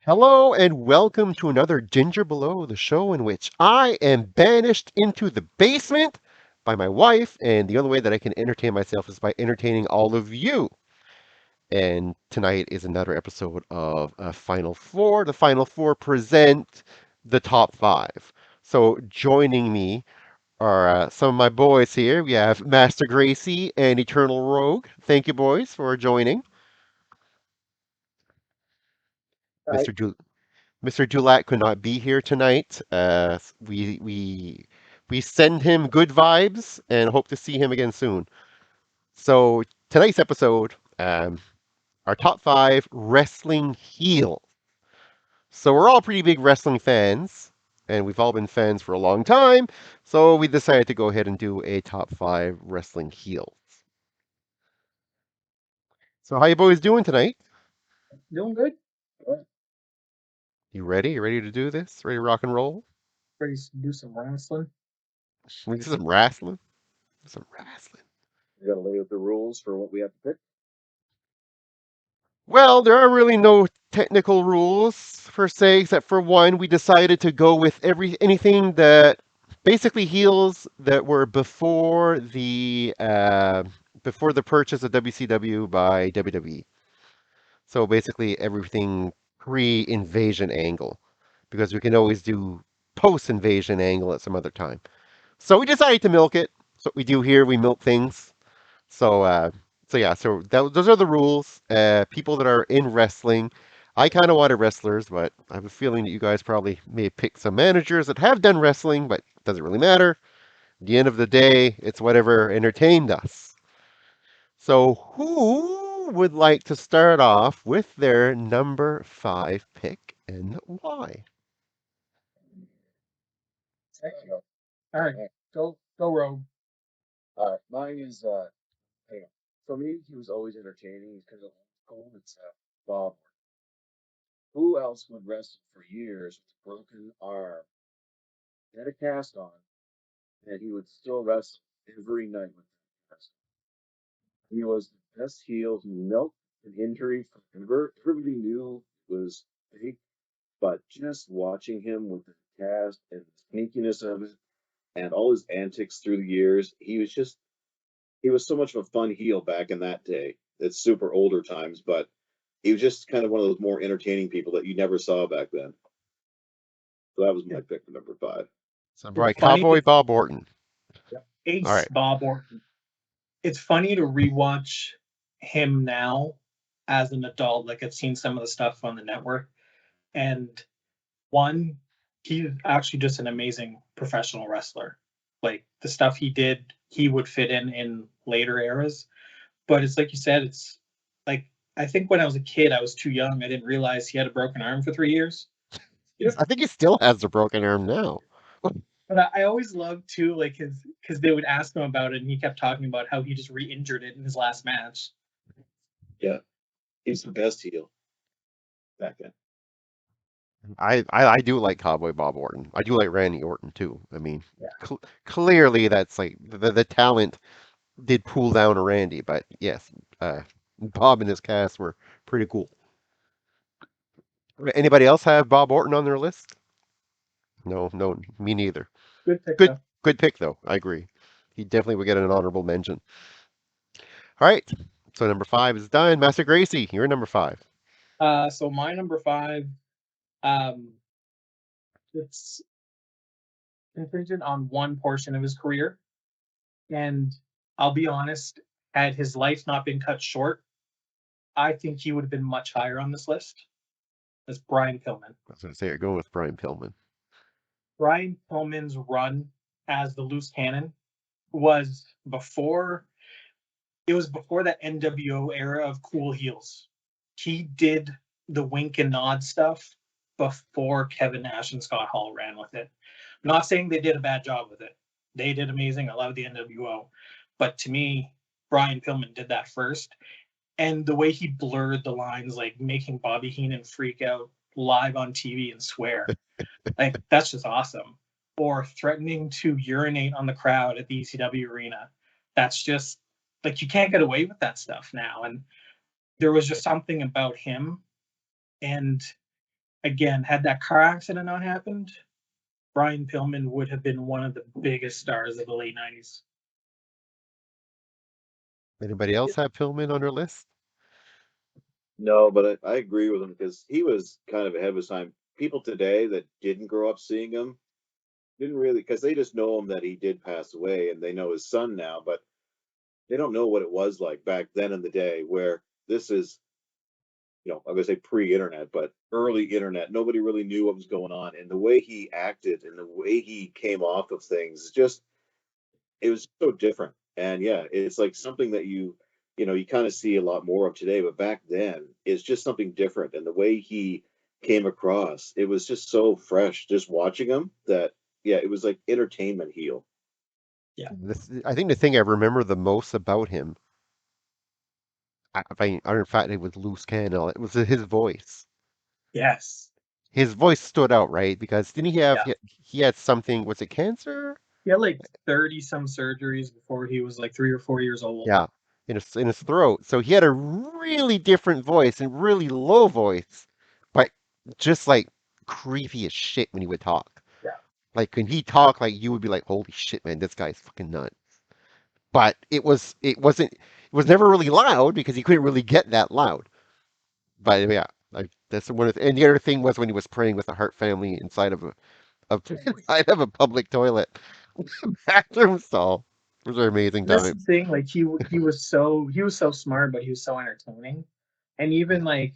Hello and welcome to another Ginger Below, the show in which I am banished into the basement by my wife, and the only way that I can entertain myself is by entertaining all of you. And tonight is another episode of Final Four. The Final Four present the top five. So joining me are some of my boys here. We have Master Gracie and Eternal Rogue. Thank you, boys, for joining. I Mr. Mr. Dulac could not be here tonight. We send him good vibes and hope to see him again soon. So tonight's episode, our top five wrestling heel. So we're all pretty big wrestling fans, and we've all been fans for a long time. So we decided to go ahead and do a top five wrestling heels. So how you boys doing tonight? doing good. Well, You ready? You ready to do this? Ready to rock and roll? ready to do some wrestling. We do some wrestling. Some wrestling. We got to lay out the rules for what we have to pick. Well, there are really no technical rules per se, except for one. We decided to go with anything that basically heels that were before the purchase of WCW by WWE. So basically everything pre-invasion angle, because we can always do post-invasion angle at some other time. So we decided to milk it. That's what we do here. We milk things. So, those are the rules. People that are in wrestling, I kind of wanted wrestlers, but I have a feeling that you guys probably may pick some managers that have done wrestling, but it doesn't really matter. At the end of the day, it's whatever entertained us. So, who would like to start off with their number five pick and why? There you go. All right, go Rogue. Mine is hang on. For me, he was always entertaining because of old. It's Bob. Who else would wrestle for years with a broken arm, had a cast on, and he would still wrestle every night with that cast on? He was the best heel. He milked an injury forever. Everybody knew it was fake, but just watching him with the cast and the sneakiness of it and all his antics through the years, he was so much of a fun heel back in that day. It's super older times, but he was just kind of one of those more entertaining people that you never saw back then. So that was my pick for number five. So, It's right, funny. Cowboy Bob Orton. All Ace right. Bob Orton. It's funny to rewatch him now as an adult. Like I've seen some of the stuff on the network, and one, he's actually just an amazing professional wrestler. Like the stuff he did, he would fit in later eras. But it's like you said, it's like I think when I was a kid, I was too young. I didn't realize he had a broken arm for 3 years. I think he still has the broken arm now. But I always loved too, like his because they would ask him about it, and he kept talking about how he just re-injured it in his last match. Yeah, he's the best heel back then. I do like Cowboy Bob Orton. I do like Randy Orton too. I mean, Yeah. clearly that's like the talent did pull down a Randy, but yes, Bob and his cast were pretty cool. Anybody else have Bob Orton on their list? No, no, me neither. Good pick Good, though. good pick though. I agree. He definitely would get an honorable mention. All right, so number five is done. Master Gracie, you're number five. So my number five, um, it's contingent on one portion of his career, and I'll be honest, had his life not been cut short, I think he would have been much higher on this list. As Brian Pillman. I was going to say, go with Brian Pillman. Brian Pillman's run as the loose cannon was before it was before that NWO era of cool heels. He did the wink and nod stuff before Kevin Nash and Scott Hall ran with it. I'm not saying they did a bad job with it. They did amazing. I love the NWO. But to me, Brian Pillman did that first. And the way he blurred the lines, like making Bobby Heenan freak out live on TV and swear, like that's just awesome. Or threatening to urinate on the crowd at the ECW arena. That's just like you can't get away with that stuff now. And there was just something about him. And again, had that car accident not happened, Brian Pillman would have been one of the biggest stars of the late 90s. Anybody else have Pillman on their list? No, but I agree with him because he was kind of ahead of his time. People today that didn't grow up seeing him didn't really, because they just know him that he did pass away and they know his son now, but they don't know what it was like back then in the day where this is, I'm gonna say pre-internet, but early internet. Nobody really knew what was going on, and the way he acted and the way he came off of things, just it was so different. And yeah, it's like something that you kind of see a lot more of today, but back then it's just something different. And the way he came across, it was just so fresh. Just watching him, that yeah, it was like entertainment heel. Yeah. I think the thing I remember the most about him, in fact, it was loose cannon. It was his voice. Yes. His voice stood out, right? Because didn't he have Yeah. he had something? Was it cancer? He had like 30 some surgeries before he was like 3 or 4 years old. Yeah, in his throat. So he had a really different voice and really low voice, but just like creepy as shit when he would talk. Yeah. Like when he talked, like you would be like, "Holy shit, man, this guy's fucking nuts." But it was never really loud because he couldn't really get that loud. But yeah, like that's one of and the other thing was when he was praying with the Hart family inside of inside of a public toilet bathroom stall. Those are amazing That's the times. thing. Like he was so smart, but he was so entertaining. And even like,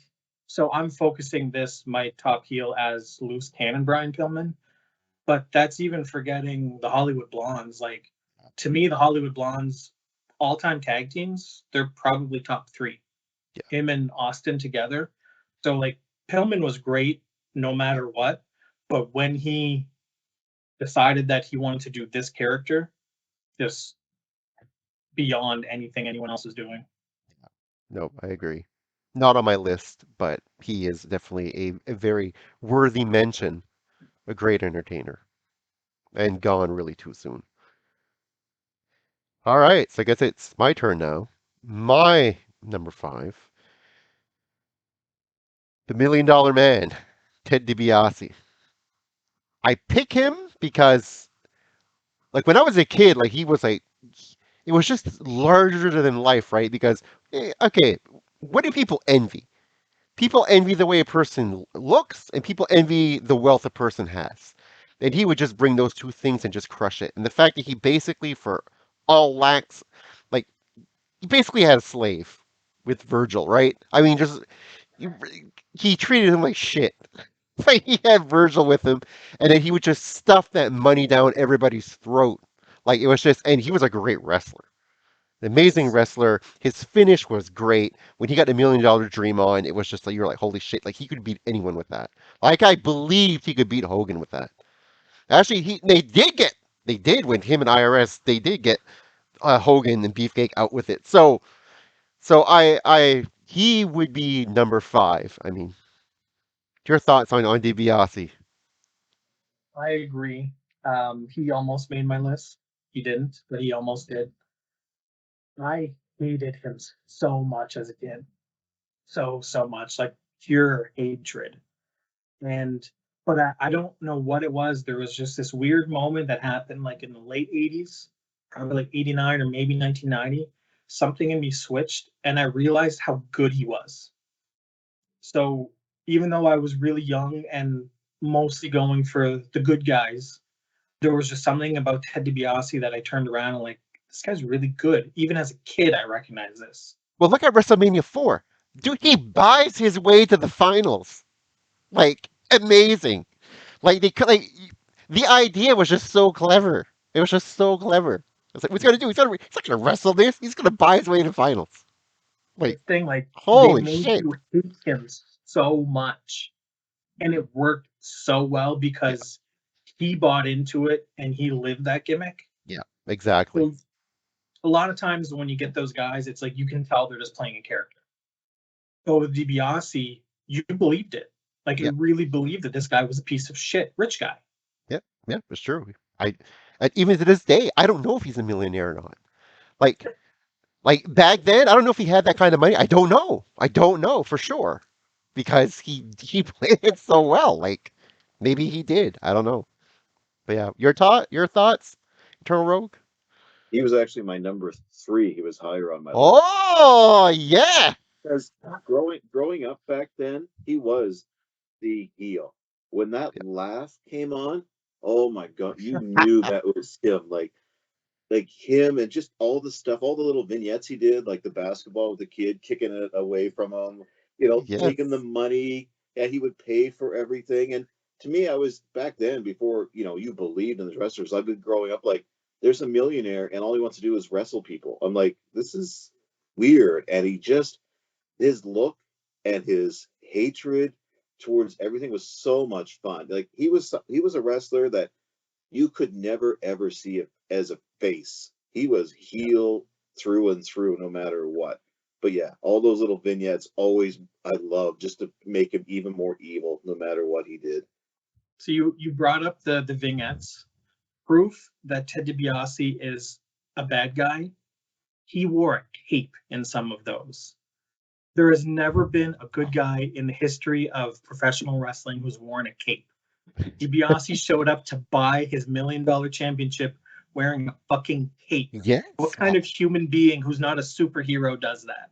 so I'm focusing my top heel as loose cannon Brian Pillman, but that's even forgetting the Hollywood Blondes. Like, to me, the Hollywood Blondes all-time tag teams, they're probably top three. Yeah. Him and Austin together. So like Pillman was great no matter what, but when he decided that he wanted to do this character, just beyond anything anyone else is doing. No, I agree. Not on my list, but he is definitely a very worthy mention, a great entertainer, and gone really too soon. All right, so I guess it's my turn now. My number five, the Million Dollar Man, Ted DiBiase. I pick him because, like, when I was a kid, like, he was like, it was just larger than life, right? Because, okay, what do people envy? People envy the way a person looks, and people envy the wealth a person has. And he would just bring those two things and just crush it. And the fact that he basically, for all lacks, like, he basically had a slave with Virgil, right? I mean, just he, he treated him like shit. Like he had Virgil with him, and then he would just stuff that money down everybody's throat. Like it was just, and he was a great wrestler, an amazing wrestler. His finish was great. When he got the $1 Million Dream on, it was just like you're like, holy shit! Like he could beat anyone with that. Like I believed he could beat Hogan with that. Actually, they did when him and IRS they did get Hogan and Beefcake out with it. So he would be number five. I mean, your thoughts on DiBiase? I agree. He almost made my list. He didn't, but he almost did. I hated him so much as a kid. So much. Like pure hatred. And but I don't know what it was. There was just this weird moment that happened like in the late 80s, probably like 89 or maybe 1990. Something in me switched and I realized how good he was. So even though I was really young and mostly going for the good guys, there was just something about Ted DiBiase that I turned around and like, this guy's really good. Even as a kid, I recognize this. Well, look at WrestleMania 4. Dude, he buys his way to the finals. Like, amazing. The idea was just so clever. It was just so clever. It's like, what's he gonna do? He's not gonna wrestle this. He's gonna buy his way to finals. The Like, thing, like they holy made shit. you hate him so much, and it worked so well Yeah, because he bought into it and he lived that gimmick. yeah, exactly. So a lot of times when you get those guys, it's like you can tell they're just playing a character. But with DiBiase, you believed it. Like Yeah, you really believed that this guy was a piece of shit, rich guy. yeah, yeah, it's true. I, and even to this day, I don't know if he's a millionaire or not. Like, like back then, I don't know if he had that kind of money. I don't know. I don't know for sure. because he played it so well. Like maybe he did. I don't know. But yeah, your thoughts, Eternal Rogue? He was actually my number 3. He was higher on my list. Oh yeah, Because growing up back then, he was the heel. When that laugh came on, oh my god, you knew that was him. Like him and just all the stuff, all the little vignettes he did, like the basketball with the kid kicking it away from him, yes, taking the money, and he would pay for everything. And to me, I was back then before you believed in the wrestlers. I've been growing up like there's a millionaire and all he wants to do is wrestle people. I'm like, this is weird, and he just his look and his hatred towards everything was so much fun. Like he was a wrestler that you could never ever see it as a face. He was heel through and through, no matter what. But yeah, all those little vignettes always I love just to make him even more evil, no matter what he did. So you brought up the vignettes. Proof that Ted DiBiase is a bad guy. He wore a cape in some of those. There has never been a good guy in the history of professional wrestling who's worn a cape. DiBiase showed up to buy his $1 million championship wearing a fucking cape. yes. What kind of human being who's not a superhero does that?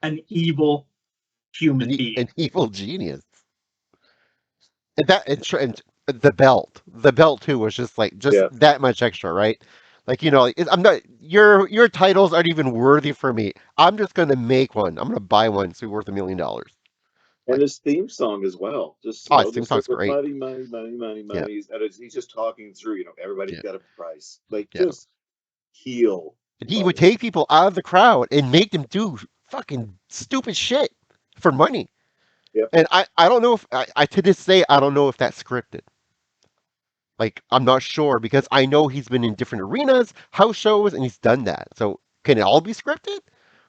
An evil human being. An evil genius. And the belt too was just like Yeah. that much extra, right? Like I'm not your titles aren't even worthy for me. I'm just gonna make one. I'm gonna buy one so worth $1 million. And Like, his theme song as well. Just oh, his theme just song's like with great. money, money, money, money, Yeah, money. And he's just talking through, everybody's yeah, got a price. Like yeah. just heel And he would money. take people out of the crowd and make them do fucking stupid shit for money. Yep. And I don't know if I to this day I don't know if that's scripted. Like, I'm not sure because I know he's been in different arenas, house shows, and he's done that. So can it all be scripted?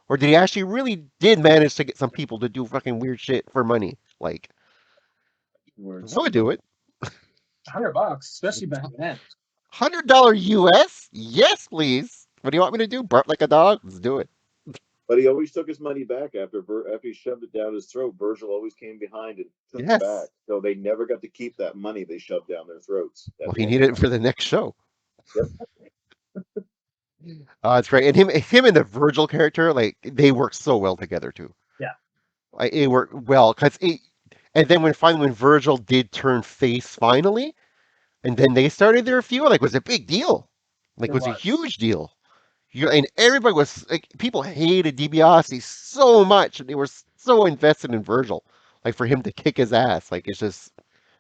Or did he actually really did manage to get some people to do fucking weird shit for money? Like, Words. I would do it. $100, especially back then. $100 US? Yes, please. What do you want me to do? Bark like a dog? Let's do it. But he always took his money back after he shoved it down his throat. Virgil always came behind and took it back. Yes. So they never got to keep that money they shoved down their throats at Well, the he end. needed it for the next show. Yep. It's great. And him and the Virgil character, like, they work so well together too. Yeah. Like, it worked well because and then when Virgil did turn face finally, and then they started their feud, like, it was a big deal. Like, It it was a was. huge deal. And everybody was like, people hated DiBiase so much. They were so invested in Virgil, like for him to kick his ass. Like it's just,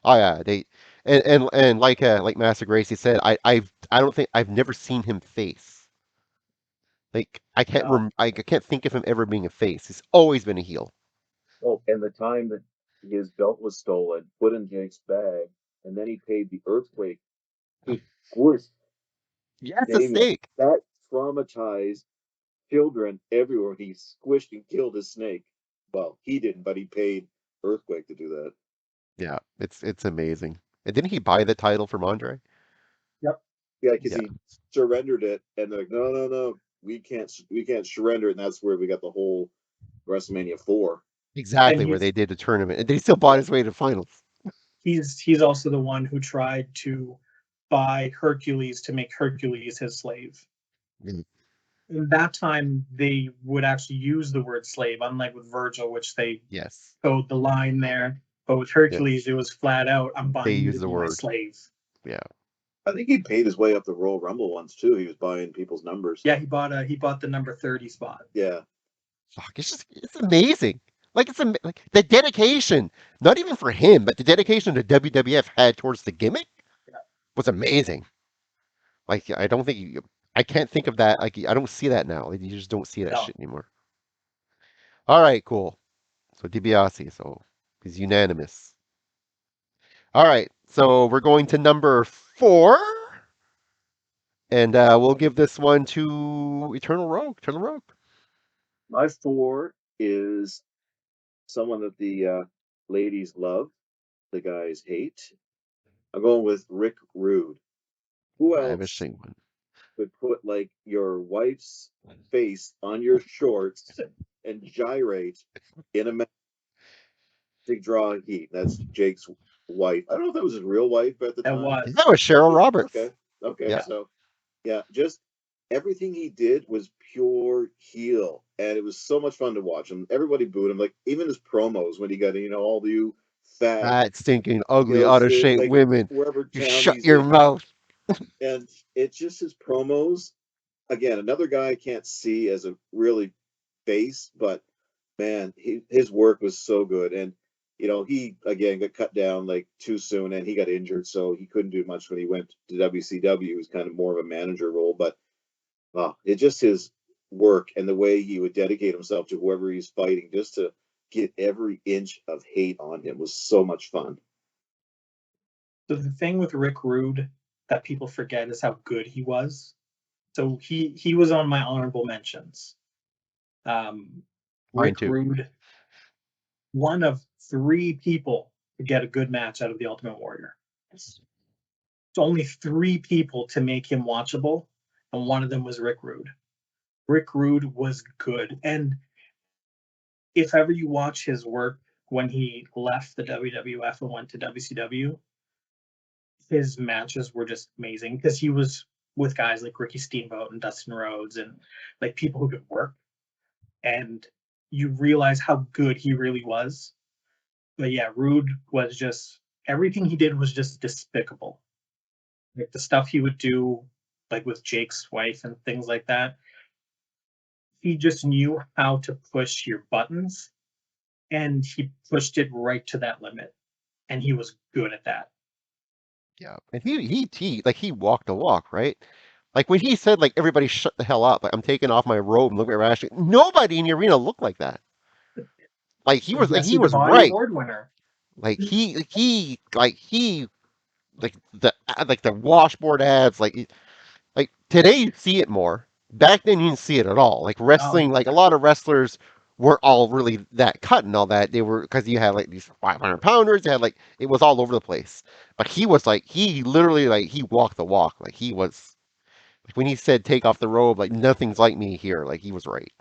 oh yeah, they and like Master Gracie said, I don't think I've never seen him face. Like No. I can't think of him ever being a face. He's always been a heel. Oh, and the time that his belt was stolen, put in Jake's bag, and then he paid the earthquake. He squished Yes, a Damien. snake. That traumatized children everywhere. He squished and killed his snake. Well, he didn't, but he paid Earthquake to do that. Yeah, it's amazing. And didn't he buy the title from Andre? Yep. Yeah, because Yeah, he surrendered it, and they're like, no, no, no, we can't surrender it, and that's where we got the whole WrestleMania 4. And exactly where they did the tournament, and then he still bought his way to finals. he's also the one who tried to buy Hercules to make Hercules his slave. Mm. In that time, they would actually use the word slave, unlike with Virgil, which they Yes. towed the line there. But with Yeah. Hercules, it was flat out, I'm They buying you use to the be my word. slave. Yeah. I think he paid his way up the Royal Rumble once too. He was buying people's numbers. Yeah, he bought the number 30 spot. Yeah. Fuck, it's amazing. Like like the dedication, not even for him, but the dedication the WWF had towards the gimmick was amazing. Like I don't think I can't think of that. Like I don't see that now. Like, you just don't see that No. shit anymore. All right, cool. So DiBiase, so he's unanimous. All right, so we're going to number 4, and we'll give this one to Eternal Rogue. Eternal Rogue. My 4 is someone that the ladies love, the guys hate. I'm going with Rick Rude. Who else Ravishing one. could put like your wife's face on your shorts and gyrate in a Big Draw Heat. That's Jake's wife. I don't know if that was his real wife at the That time. was. That was Cheryl Roberts. Okay. Yeah. So, yeah, just everything he did was pure heel, and it was so much fun to watch him. Everybody booed him, like even his promos when he got, all you fat, That stinking, ugly, out of shape like, women. wherever You town shut he's your in. mouth. And it's just his promos. Again, another guy I can't see as a really face, but man, his work was so good. And he again got cut down like too soon, and he got injured, so he couldn't do much when he went to WCW. It was kind of more of a manager role, but it just his work and the way he would dedicate himself to whoever he's fighting, just to get every inch of hate on him, was so much fun. So the thing with Rick Rude that people forget is how good he was. So he was on my honorable mentions. Rick too. Rude, one of 3 people to get a good match out of the Ultimate Warrior. It's only 3 people to make him watchable, and one of them was Rick Rude. Rick Rude was good, and if ever you watch his work when he left the WWF and went to WCW, his matches were just amazing because he was with guys like Ricky Steamboat and Dustin Rhodes and like people who could work, and you realize how good he really was. But yeah, Rude was just, everything he did was just despicable. Like the stuff he would do, like with Jake's wife and things like that. He just knew how to push your buttons, and he pushed it right to that limit, and he was good at that. Yeah, and he walked the walk, right? Like when he said, like, everybody shut the hell up, like, I'm taking off my robe and look at Ashley. Nobody in the arena looked like that. Like he was Jesse the was Body right. Award winner. Like the washboard abs, like today you see it more. Back then you didn't see it at all. Like wrestling, like a lot of wrestlers weren't all really that cut and all that. They were, because you had like these 500 pounders. You had like, it was all over the place. But he was like, he literally, like, he walked the walk. Like he was, like when he said take off the robe, like nothing's like me here. Like he was right.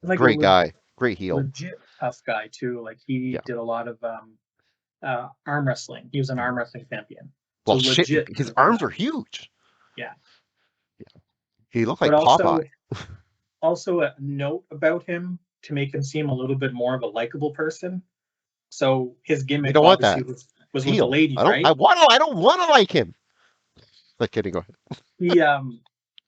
Like Great guy, great heel. legit tough guy too. Like he did a lot of arm wrestling. He was an arm wrestling champion. Well, So shit, legit. his arms are huge. Yeah. He looked But like Popeye. also a note about him to make him seem a little bit more of a likable person. So his gimmick don't want obviously that. was with the lady, right? I don't want to like him. Like, kidding. Go ahead.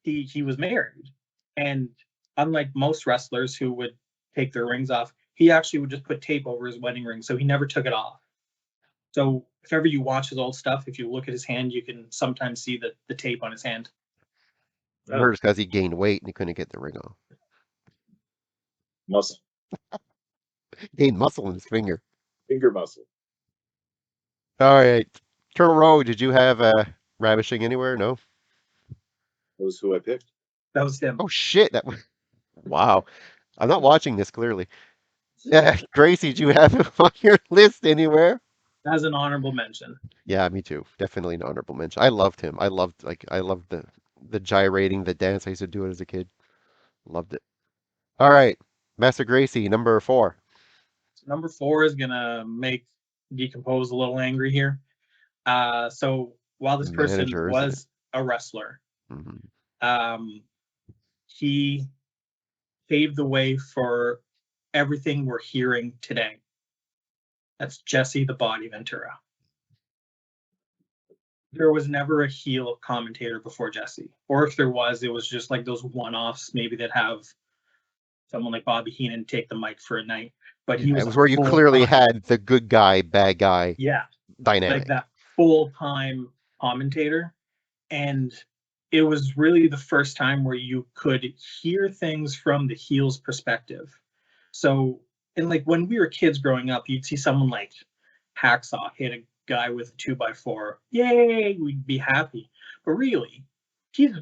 He was married, and unlike most wrestlers who would take their rings off, he actually would just put tape over his wedding ring, so he never took it off. So if ever you watch his old stuff, if you look at his hand, you can sometimes see the tape on his hand. I heard it's because he gained weight and he couldn't get the ring off. Muscle. Gained muscle in his finger. Finger muscle. All right. Turtle Road, did you have Ravishing anywhere? No? That was who I picked. That was him. Oh, shit. Wow. I'm not watching this clearly. Yeah, Gracie, did you have him on your list anywhere? As an honorable mention. Yeah, me too. Definitely an honorable mention. I loved him. I loved the gyrating, the dance. I used to do it as a kid. Loved it. All right. Master Gracie, number 4. So number 4 is gonna make Decompose a little angry here. So while this person was a wrestler, he paved the way for everything we're hearing today. That's Jesse the Body Ventura. There was never a heel commentator before Jesse, or if there was, it was just like those one-offs, maybe that have someone like Bobby Heenan take the mic for a night. But he was, it was where you clearly had the good guy, bad guy, dynamic, like that full-time commentator. And it was really the first time where you could hear things from the heel's perspective. So, and like when we were kids growing up, you'd see someone like Hacksaw hit a guy with a 2x4. Yay, we'd be happy. But really, he's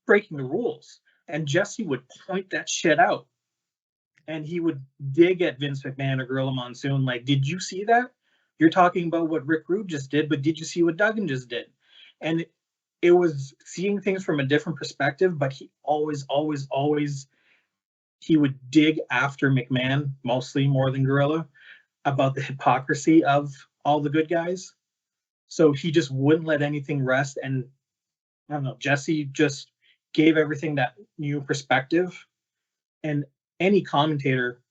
breaking the rules. And Jesse would point that shit out. And he would dig at Vince McMahon or Gorilla Monsoon, like, did you see that? You're talking about what Rick Rude just did, but did you see what Duggan just did? And it was seeing things from a different perspective, but he always, he would dig after McMahon, mostly more than Gorilla. about the hypocrisy of all the good guys. So he just wouldn't let anything rest. And I don't know, Jesse just gave everything that new perspective. And any commentator,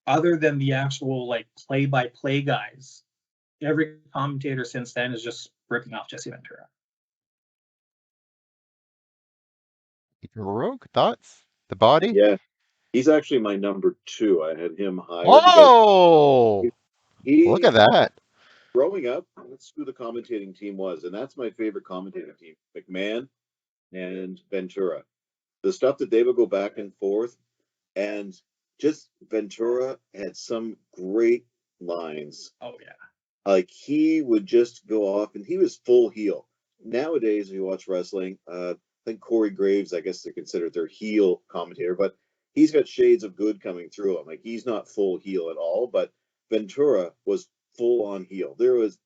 other than the actual like play by play guys, every commentator since then is just ripping off Jesse Ventura. Eternal Rogue, thoughts? The body? Yeah, he's actually my number 2. I had him higher because Oh, look at he, that. growing up, that's who the commentating team was, and that's my favorite commentating team: McMahon and Ventura. The stuff that they would go back and forth, and just Ventura had some great lines. Oh yeah. Like he would just go off, and he was full heel. Nowadays, if you watch wrestling, I think Corey Graves, I guess they consider their heel commentator, but he's got shades of good coming through him. Like he's not full heel at all, but Ventura was full on heel.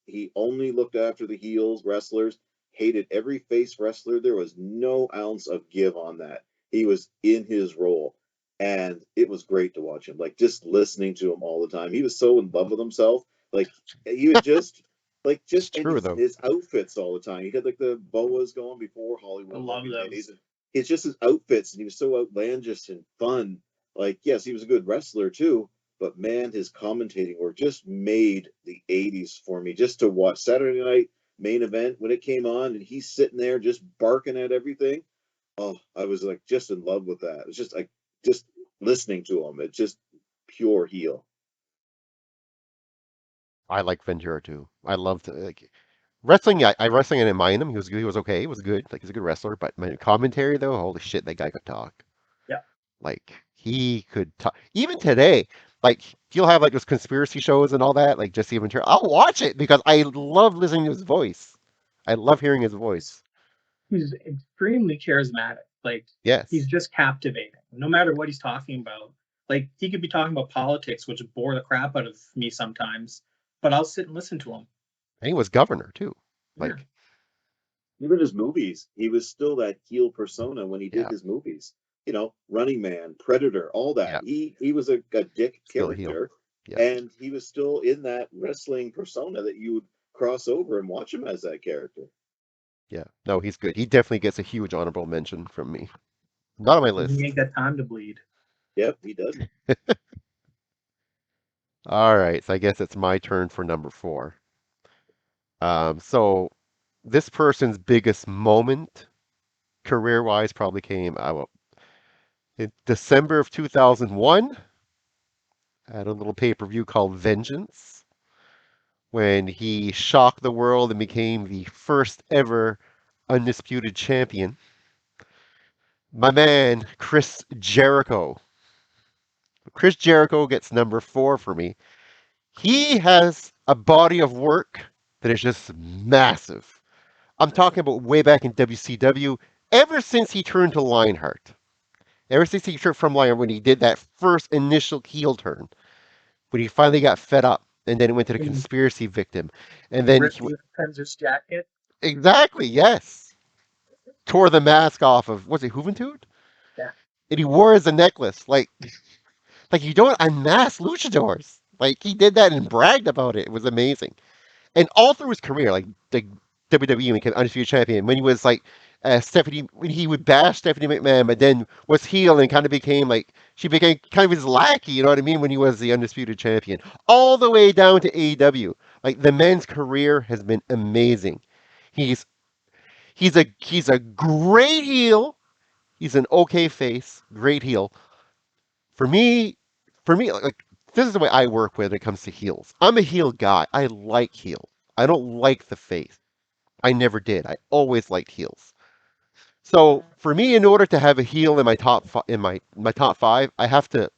He only looked after the heels wrestlers, hated every face wrestler. There was no ounce of give on that. He was in his role, and it was great to watch him. Like just listening to him all the time, he was so in love with himself. Like he would just It's and true though. his outfits all the time. He had like the boas going before Hollywood. I love Ladies. those. It's just his outfits, and he was so outlandish and fun. Like, yes, he was a good wrestler too, but man, his commentating work just made the '80s for me. Just to watch Saturday Night Main Event when it came on, and he's sitting there just barking at everything. Oh, I was like just in love with that. It was just like just listening to him. It's just pure heel. I like Ventura too. I loved like wrestling. I wrestling I didn't mind him. He was okay. He was good. Like he's a good wrestler. But my commentary though, holy shit, that guy could talk. Yeah. Like he could talk. Even today, like he'll have like those conspiracy shows and all that. Like Jesse Ventura. I'll watch it because I love listening to his voice. I love hearing his voice. He's extremely charismatic. Like he's Yes. just captivating. No matter what he's talking about. Like he could be talking about politics, which bore the crap out of me sometimes, but I'll sit and listen to him. And he was governor too. Yeah. Like Even his movies, he was still that heel persona when he did yeah, his movies. You know, Running Man, Predator, all yeah, that. He was a dick still a heel. character, Yeah. and he was still in that wrestling persona that you would cross over and watch him as that character. Yeah. No, he's good. He definitely gets a huge honorable mention from me. Not on my He list. ain't got time to bleed. Yep, he doesn't. All right, so I guess it's my turn for number 4. So this person's biggest moment, career-wise, probably came in December of 2001 at a little pay-per-view called Vengeance, when he shocked the world and became the first ever undisputed champion. My man, Chris Jericho. Chris Jericho gets number 4 for me. He has a body of work that is just massive. I'm talking about way back in WCW, ever since he turned to Lionheart. Ever since he turned from Lionheart, when he did that first initial heel turn, when he finally got fed up, and then it went to the And conspiracy victim, and then ripped the Panzer's jacket. exactly, yes, tore the mask off of, was it Juventud? Yeah. And he wore it as a necklace, like you don't unmask luchadors. Like he did that and bragged about it. It was amazing. And all through his career, like the WWE became undisputed champion, when he was like Stephanie, when he would bash Stephanie McMahon, but then was heel and kind of became like she became kind of his lackey. You know what I mean? When he was the undisputed champion, all the way down to AEW. Like the man's career has been amazing. He's he's a great heel. He's an okay face, great heel. For me, like this is the way I work when it comes to heels. I'm a heel guy. I like heel. I don't like the face. I never did. I always liked heels. So for me, in order to have a heel in my my top 5, I have to.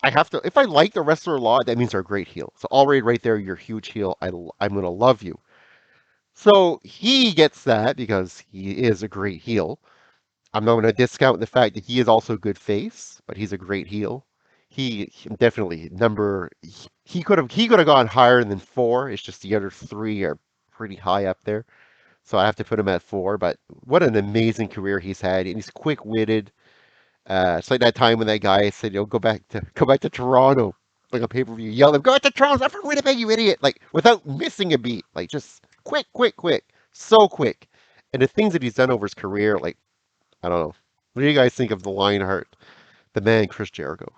If I like the wrestler a lot, that means they're a great heel. So already right there, you're a huge heel. I'm gonna love you. So he gets that because he is a great heel. I'm not going to discount the fact that he is also a good face, but he's a great heel. He definitely he could have gone higher than 4. It's just the other 3 are pretty high up there. So I have to put him at 4. But what an amazing career he's had, and he's quick-witted. It's like that time when that guy said, "Go back to Toronto." like a pay-per-view, yell him, go at the Trolls, I'm from Winnipeg, you idiot! Like without missing a beat, like just quick, quick, quick, so quick. And the things that he's done over his career, like I don't know. What do you guys think of the Lionheart, the man Chris Jericho?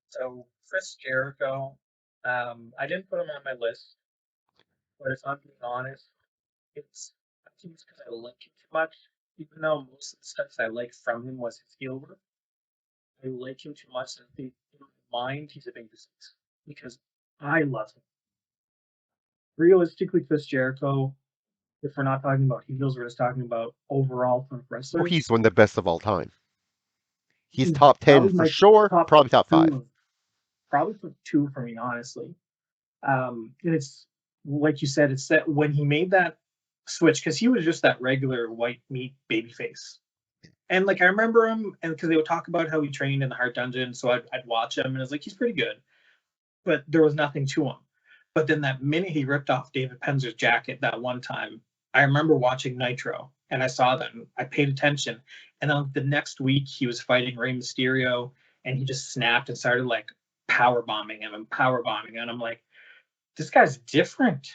So Chris Jericho, I didn't put him on my list, but if I'm being honest, I think it's because I like him too much. Even though most of the stuff I liked from him was his heel work, I like him too much that I think in my mind he's a big disease because I love him. Realistically, Chris Jericho, if we're not talking about heels, we're just talking about overall from Oh, wrestlers. he's one of the best of all time. He's He's top 10 probably for my sure, top probably top 5. two, probably top two for me, honestly. And it's like you said, it's that when he made that switch, because he was just that regular white meat baby face. And like I remember him, and because they would talk about how he trained in the Heart Dungeon, so I'd watch him, and I was like, he's pretty good, but there was nothing to him. But then that minute he ripped off David Penzer's jacket that one time, I remember watching Nitro, and I saw that, and I paid attention. And then the next week he was fighting Rey Mysterio, and he just snapped and started like power bombing him and power bombing, and I'm like, this guy's different.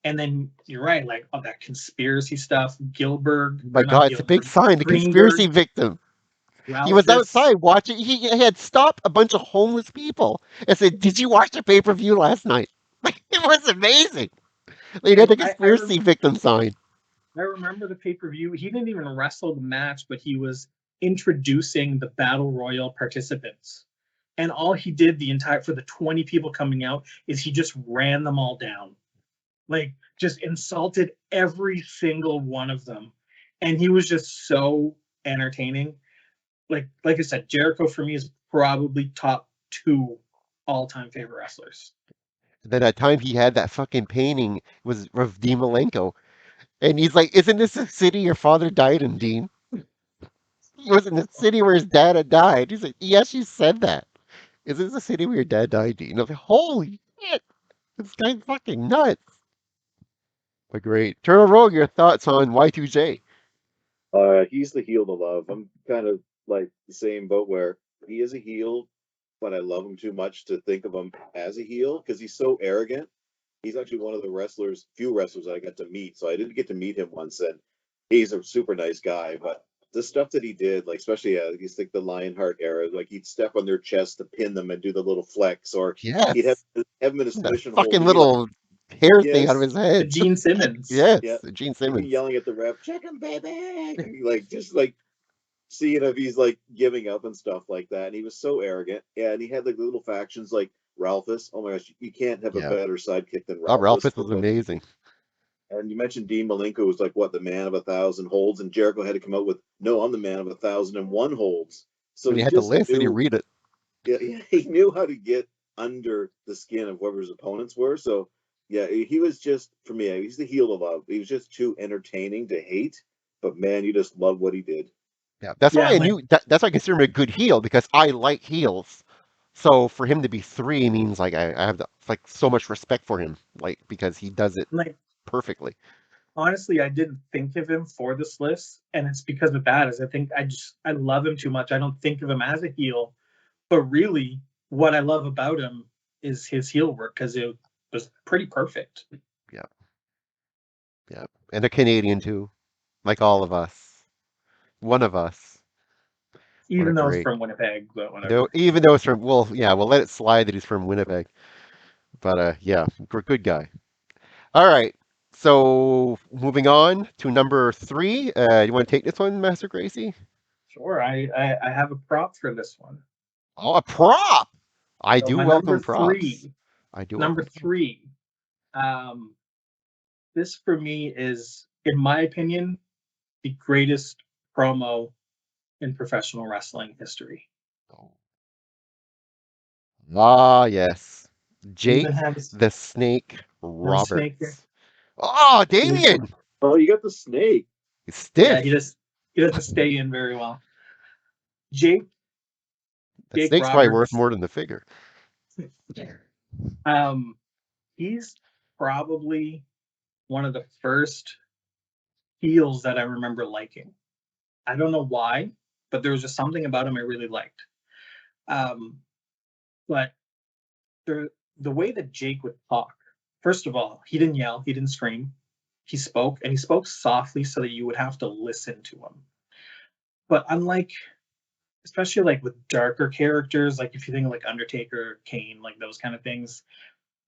And then you're right, like all that conspiracy stuff, Gilbert, My or not God, it's a big Gilbert, sign. The conspiracy Greenberg, victim. He was Ralphus. outside watching. He had stopped a bunch of homeless people and said, "Did you watch the pay-per-view last night?" Like, it was amazing. They had Like the conspiracy victim sign. I remember the pay per view. He didn't even wrestle the match, but he was introducing the battle royal participants. And all he did the entire for the 20 people coming out is he just ran them all down. Like just insulted every single one of them. And he was just so entertaining. Like I said, Jericho for me is probably top 2 all-time favorite wrestlers. Then that time he had that fucking painting was of Dean Malenko, and he's like, "Isn't this the city your father died in, Dean?" He was in the city where his dad had died. He's like, "Yes, you said that. Is this the city where your dad died, Dean?" I was like, "Holy shit, this guy's fucking nuts." But great, Turtle Rogue, your thoughts on Y2J? He's the heel to love. I'm kind of like the same boat where he is a heel, but I love him too much to think of him as a heel because he's so arrogant. He's actually one of the few wrestlers I got to meet. So I didn't get to meet him once, and he's a super nice guy. But the stuff that he did, like especially he's like the Lionheart era, like he'd step on their chest to pin them and do the little flex, or he'd Yes, have him in a that submission hold fucking and be like, little hair thing out of "Yes, his head. Gene Simmons. yeah," Yes, Gene he'd be Simmons. yelling at the ref, "Check him, baby!" Like just like seeing if he's like giving up and stuff like that. And he was so arrogant. Yeah, and he had like little factions like Ralphus. Oh my gosh, you can't have a Yeah, better sidekick than oh, Ralphus. Ralphus was amazing. And you mentioned Dean Malenko was like what the man of 1,000 holds, and Jericho had to come out with, "No, I'm the man of 1,001 holds." So When he he had the just list and he knew, read it. yeah, he knew how to get under the skin of whoever his opponents were. So yeah, he was just for me. He's the heel to love. He was just too entertaining to hate, but man, you just love what he did. Yeah, that's why Yeah, I like knew that's why I consider him a good heel because I like heels. So for him to be 3 means like I have like so much respect for him, like because he does it like perfectly. honestly, I didn't think of him for this list, and it's because of that. Is I think I love him too much. I don't think of him as a heel, but really, what I love about him is his heel work because it was pretty perfect. Yeah, yeah, and a Canadian too, like all of us, one of us. What a Even though it's great. from Winnipeg, but Though, whatever. even though it's from, well, yeah, we'll let it slide that he's from Winnipeg. But yeah, good guy. All right. So moving on to number 3. You want to take this one, Master Gracie? Sure, I have a prop for this one. Oh, a prop. I So do my welcome props. I do number welcome props. three, um, this for me is, in my opinion, the greatest promo in professional wrestling history. Ah, yes. We even Jake have the Snake no snake here. Roberts. Oh, Damien! Oh, you got the snake. He's Yeah, stiff. he doesn't stay in very well. Jake The Jake snake's probably worth Roberts. more than the figure. Um, he's probably one of the first heels that I remember liking. I don't know why, but there was just something about him I really liked. Um, But the way that Jake would talk, first of all, he didn't yell, he didn't scream. He spoke, and he spoke softly so that you would have to listen to him. But unlike, especially like with darker characters, like if you think of like Undertaker, Kane, like those kind of things,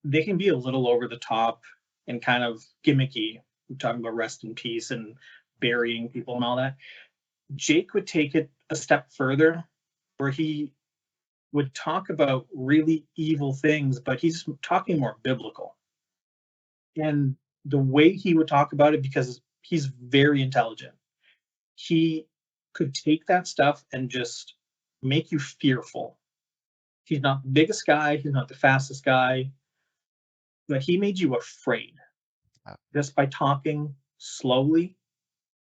they can be a little over the top and kind of gimmicky. We're talking about rest in peace and burying people and all that. Jake would take it a step further where he would talk about really evil things, but he's talking more biblical. And the way he would talk about it, because he's very intelligent, he could take that stuff and just make you fearful. He's not the biggest guy, he's not the fastest guy, but he made you afraid just by talking slowly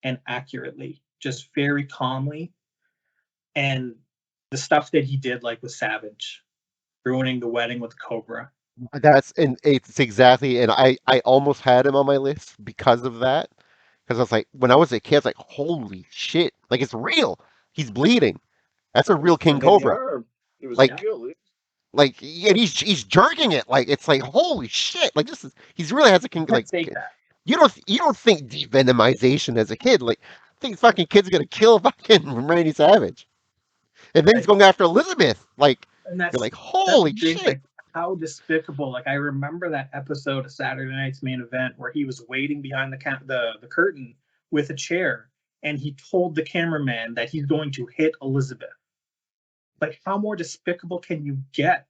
and accurately, just very calmly. And the stuff that he did, like with Savage, ruining the wedding with Cobra. And it's exactly, and I almost had him on my list because of that. Because I was like, when I was a kid, I was like, holy shit, like it's real. He's bleeding. That's a real King And then the Cobra. arm, it was Like, real. and he's jerking it. Like it's like holy shit. Like this is he's really has a king. You can't Like take that. you don't think devenomization as a kid. Like think fucking kid's gonna kill fucking Randy Savage, and then he's Right. going after Elizabeth. Like And you're that's like that's holy the thing, shit. like how despicable. Like I remember that episode of Saturday Night's Main Event where he was waiting behind the curtain with a chair, and he told the cameraman that he's going to hit Elizabeth. Like how more despicable can you get?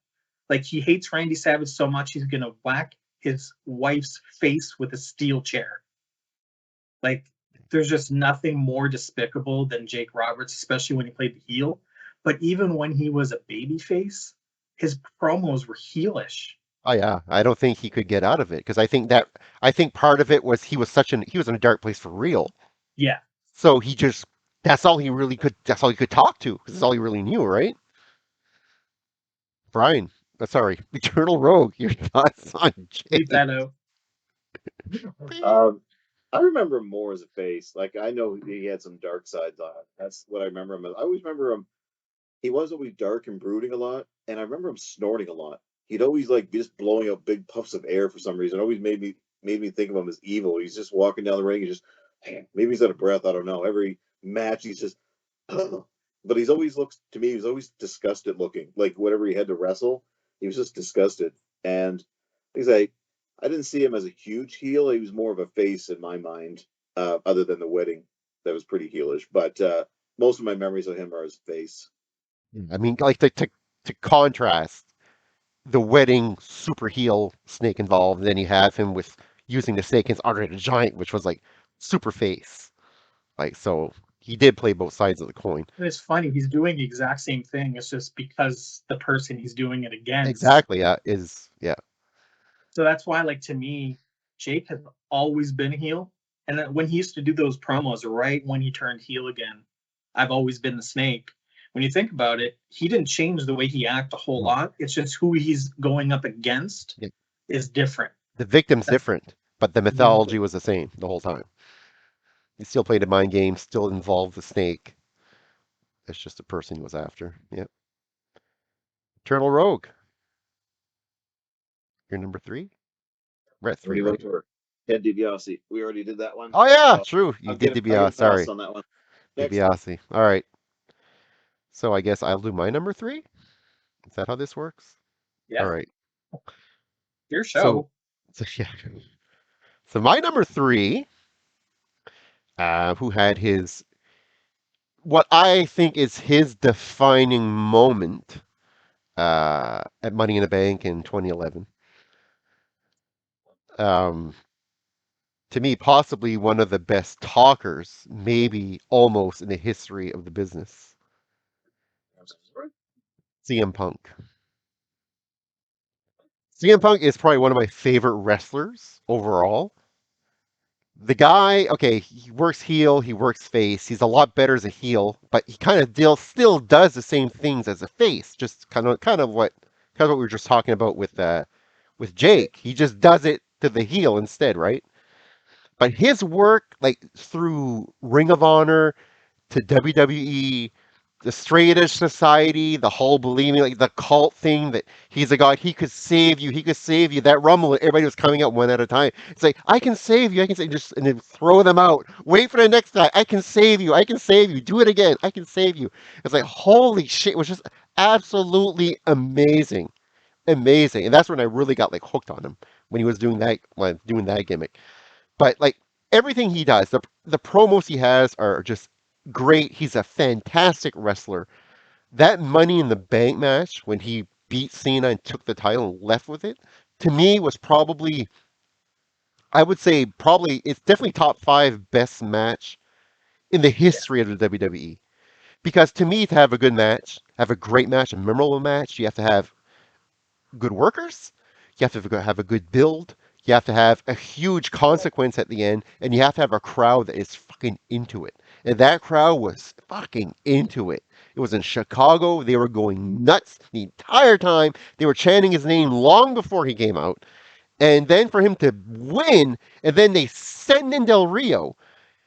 Like he hates Randy Savage so much he's gonna whack his wife's face with a steel chair. Like there's just nothing more despicable than Jake Roberts, especially when he played the heel. But even when he was a babyface, his promos were heelish. Oh yeah, I don't think he could get out of it because I think part of it was he was in a dark place for real. Yeah. So he just that's all he could talk to because that's all he really knew, right? Brian, sorry, Eternal Rogue, your thoughts on Leave Jake? that out. I remember him more as a face. Like I know he had some dark sides on it. That's what I remember him as. I always remember him. He was always dark and brooding a lot, and I remember him snorting a lot. He'd always like just blowing out big puffs of air for some reason. It always made me think of him as evil. He's just walking down the ring and just maybe he's out of breath. I don't know. Every match he's just but he's always looks to me, he's always disgusted looking. Like whatever he had to wrestle, he was just disgusted. And he's like I didn't see him as a huge heel. He was more of a face in my mind, other than the wedding. That was pretty heelish. But most of my memories of him are as face. I mean, like to contrast the wedding super heel snake involved, and then you have him with using the snake against Andre the Giant, which was like super face. Like so, he did play both sides of the coin. And it's funny, he's doing the exact same thing. It's just because the person he's doing it against. Exactly. Yeah. So that's why, like to me, Jake has always been a heel. And then when he used to do those promos, right when he turned heel again, I've always been the snake. When you think about it, he didn't change the way he act a whole lot. It's just who he's going up against Yeah. is different. The victim's different, but the mythology was the same the whole time. He still played a mind game, still involved the snake. It's just the person he was after. Yep. Eternal Rogue. You're number 3? We're at 3, Already went right? to her. Ted DiBiase. We already did that one. Oh yeah, So true. You I'll did get a DiBiase. Sorry, pass on that one. Next. DiBiase. All right. So I guess I'll do my number 3. Is that how this works? Yeah. All right. Your show. So yeah. So my number 3, who had what I think is his defining moment at Money in the Bank in 2011. To me, possibly one of the best talkers, maybe almost in the history of the business. CM Punk. CM Punk is probably one of my favorite wrestlers overall. The guy, okay, he works heel, he works face. He's a lot better as a heel, but he kind of still does the same things as a face. Just kind of what we were just talking about with Jake. He just does it to the heel instead, right? But his work, like through Ring of Honor to WWE, the straight edge society, the whole believing, like the cult thing that he's a god, he could save you, he could save you. That Rumble, everybody was coming out one at a time. It's like, I can save you, I can save you, just and then throw them out. Wait for the next guy. I can save you, I can save you. Do it again. I can save you. It's like, holy shit, it was just absolutely amazing. Amazing. And that's when I really got like hooked on him when he was doing that gimmick. But like everything he does, the promos he has are just great. He's a fantastic wrestler. That Money in the Bank match when he beat Cena and took the title and left with it, to me was probably, I would say probably, it's definitely top five best match in the history of the WWE. Because to me, to have a good match, have a great match, a memorable match, you have to have good workers. You have to have a good build. You have to have a huge consequence at the end, and you have to have a crowd that is fucking into it. And that crowd was fucking into it. It was in Chicago. They were going nuts the entire time. They were chanting his name long before he came out. And then for him to win, and then they send in Del Rio,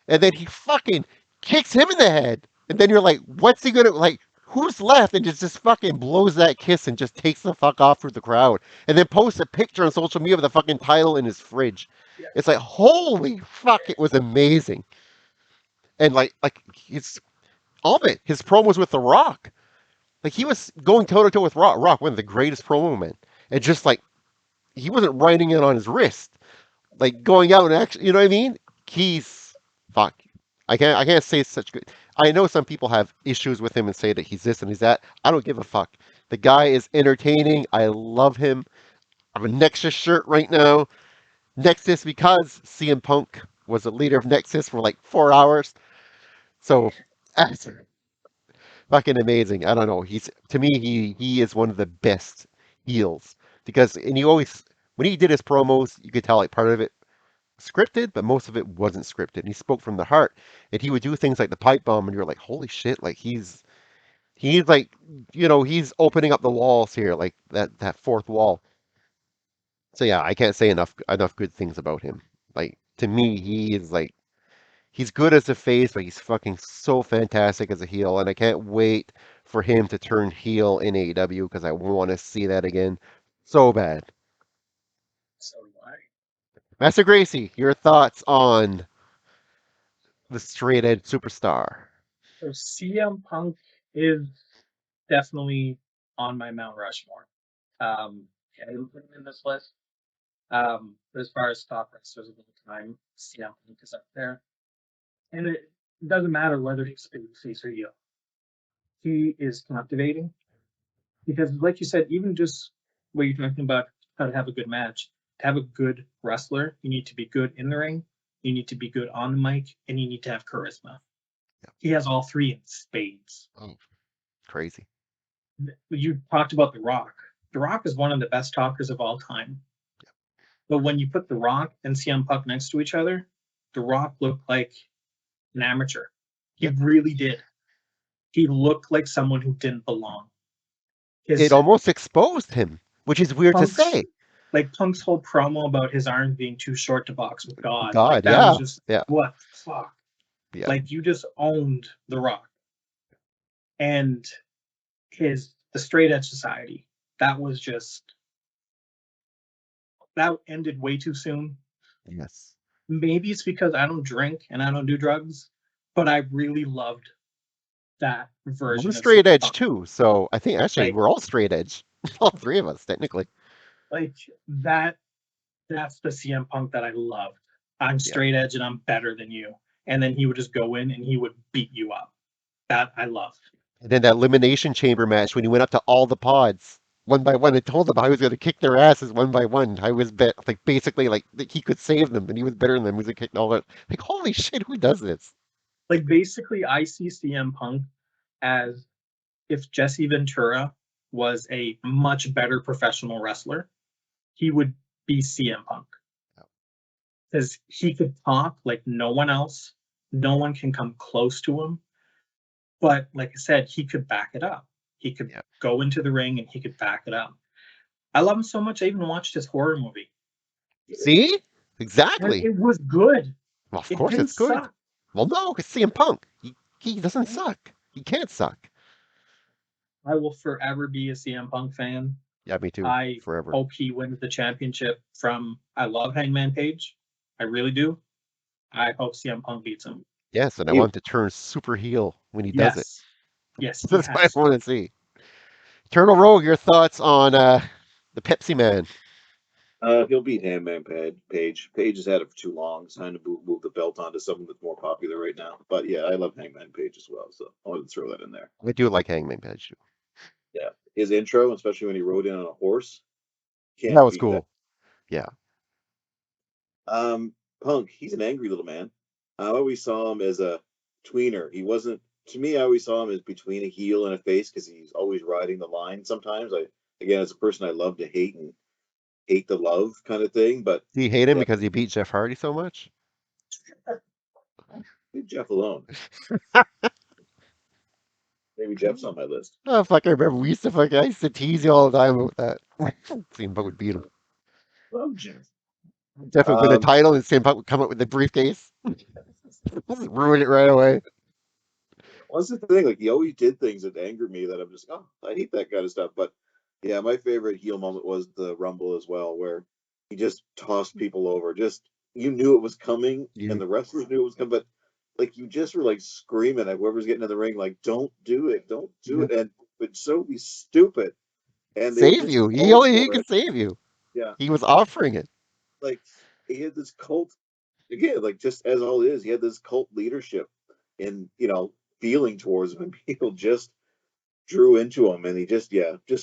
and then he fucking kicks him in the head. And then you're like, what's he gonna like? Who's left? And just fucking blows that kiss and just takes the fuck off through the crowd. And then posts a picture on social media of the fucking title in his fridge. Yeah. It's like, holy fuck, it was amazing. And like it's all of it. His promos with The Rock. Like he was going toe to toe with Rock, one of the greatest promo men. And just like he wasn't writing it on his wrist. Like going out and actually, you know what I mean? He's fuck. I can't say such good. I know some people have issues with him and say that he's this and he's that. I don't give a fuck. The guy is entertaining. I love him. I have a Nexus shirt right now. Nexus because CM Punk was the leader of Nexus for like 4 hours. So that's fucking amazing. I don't know. He's to me he is one of the best heels because and he always when he did his promos, you could tell like part of it scripted, but most of it wasn't scripted. And he spoke from the heart, and he would do things like the pipe bomb, and you're like, holy shit! Like he's like, he's opening up the walls here, like that fourth wall. So yeah, I can't say enough good things about him. Like to me, he is like he's good as a face, but he's fucking so fantastic as a heel, and I can't wait for him to turn heel in AEW because I want to see that again so bad. So do I. Master Gracie, your thoughts on the straight edge superstar? So CM Punk is definitely on my Mount Rushmore. I didn't put him in this list. But as far as top wrestlers of all time, CM Punk is up there. And it doesn't matter whether he's face or heel. He is captivating. Because like you said, even just what you're talking about how to have a good match, to have a good wrestler, you need to be good in the ring, you need to be good on the mic, and you need to have charisma. Yeah. He has all three in spades. Oh, crazy. You talked about The Rock. The Rock is one of the best talkers of all time. Yeah. But when you put The Rock and CM Punk next to each other, The Rock looked like an amateur. He really did. He looked like someone who didn't belong. It almost exposed him, which is weird to say. Like Punk's whole promo about his arms being too short to box with God. God, like, that yeah. was just, Yeah. what the fuck? Yeah. Like you just owned The Rock. And the Straight Edge Society, that was just, that ended way too soon. Yes. Maybe it's because I don't drink and I don't do drugs, but I really loved that version. We're of straight CM edge Punk. too, so I think actually Like- we're all straight edge. All three of us, technically. Like that's the CM Punk that I loved. I'm straight edge and I'm better than you. And then he would just go in and he would beat you up. That I loved. And then that elimination chamber match when he went up to all the pods one by one and told them how he was going to kick their asses one by one. I was like basically like he could save them and he was better than them. He was going to kick all that. Like holy shit, who does this? Like basically, I see CM Punk as if Jesse Ventura was a much better professional wrestler, he would be CM Punk. Because he could talk like no one else. No one can come close to him. But like I said, he could back it up. He could go into the ring and he could back it up. I love him so much. I even watched his horror movie. See? Exactly. And it was good. Well, of course it's good. Well, no, it's CM Punk. He doesn't suck. He can't suck. I will forever be a CM Punk fan. Yeah, me too. I Forever. hope he wins the championship from. I love Hangman Page. I really do. I hope CM Punk beats him. Yes, and I He- want him to turn super heel when he does it. Yes. Yes, he That's what I has want to. to see. Eternal Rogue, your thoughts on the Pepsi Man? He'll beat Handman Page. Page has had it for too long. It's time to move the belt on to someone that's more popular right now. But yeah, I love Hangman Page as well, so I wanted to throw that in there. I do like Hangman Page too. Yeah, his intro, especially when he rode in on a horse, That can't was beat that. cool. Yeah. Punk, he's an angry little man. I always saw him as a tweener. He wasn't, to me, I always saw him as between a heel and a face because he's always riding the line sometimes. Again, as a person, I love to hate and hate the love kind of thing. But Do you hate him yeah, because he beat Jeff Hardy so much? leave Jeff alone. Maybe Jeff's on my list. Oh, fuck, I remember I used to tease you all the time about that. CM Punk would beat him. Love Jeff. Jeff would win a Um, title and CM Punk would come up with the briefcase. Ruin it right away. what's the thing? Like he always did things that angered me that I'm just, oh, I hate that kind of stuff. But yeah, my favorite heel moment was the Rumble as well, where he just tossed people over. Just you knew it was coming, and You, the wrestlers knew it was coming, but like you just were like screaming at whoever's getting in the ring, like, don't do it, don't do it. And but so be stupid. And they would save just you. fall He for can it. save you. Yeah. He was offering it. Like he had this cult again, like just as all it is, he had this cult leadership and feeling towards him, and people just drew into him, and he just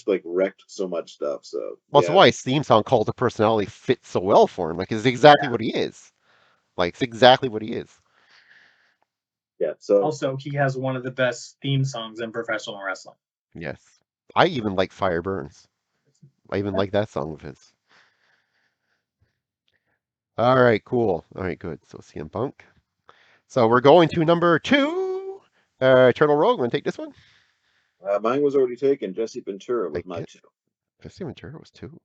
like wrecked so much stuff. So Well, that's yeah, why his theme song, Cult of Personality, fits so well for him. Like, it's exactly what he is. Like, it's exactly what he is. yeah. So Also, he has one of the best theme songs in professional wrestling. Yes. I even like Fire Burns. I even like that song of his. All right, cool. All right, good. So CM Punk. So we're going to number 2. Eternal Rogue. Want to take this one? mine was already taken. Jesse Ventura I was my get. two. Jesse Ventura was 2.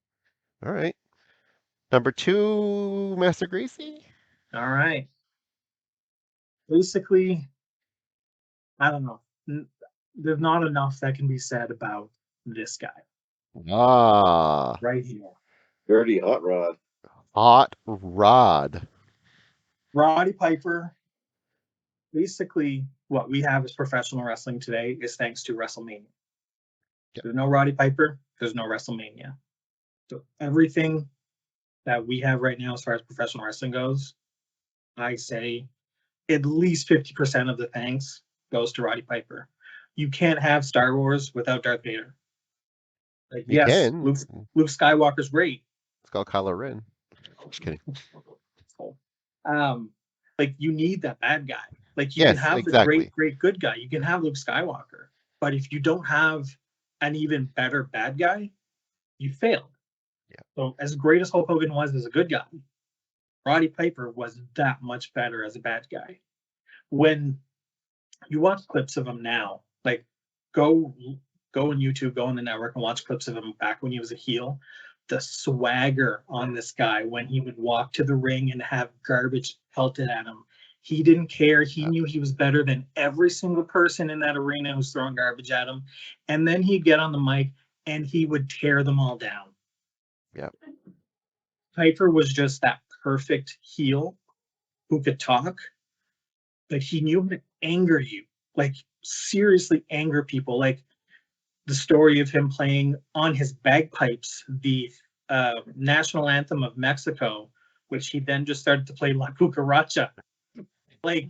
All right. Number 2, Master Gracie. All right. Basically, I don't know. There's not enough that can be said about this guy Ah, right here. Dirty Hot Rod. Hot Rod. Roddy Piper. Basically, what we have as professional wrestling today is thanks to WrestleMania. Yep. There's no Roddy Piper, there's no WrestleMania. So everything that we have right now as far as professional wrestling goes, I say at least 50% of the thanks goes to Roddy Piper. You can't have Star Wars without Darth Vader. Like, You yes, can. Luke Skywalker's great. It's called Kylo Ren. Just kidding. Like you need that bad guy. Like you can Yes, have the exactly. great good guy. You can have Luke Skywalker, but if you don't have an even better bad guy, you failed. Yeah. So as great as Hulk Hogan was as a good guy, Roddy Piper was that much better as a bad guy. When you watch clips of him now, like go on YouTube, go on the network and watch clips of him back when he was a heel. The swagger on this guy when he would walk to the ring and have garbage pelted at him. He didn't care. He knew he was better than every single person in that arena who's throwing garbage at him. And then he'd get on the mic and he would tear them all down. Yeah. Piper was just that perfect heel who could talk, but he knew how to anger you, like seriously anger people. Like the story of him playing on his bagpipes the national anthem of Mexico, which he then just started to play La Cucaracha. Like,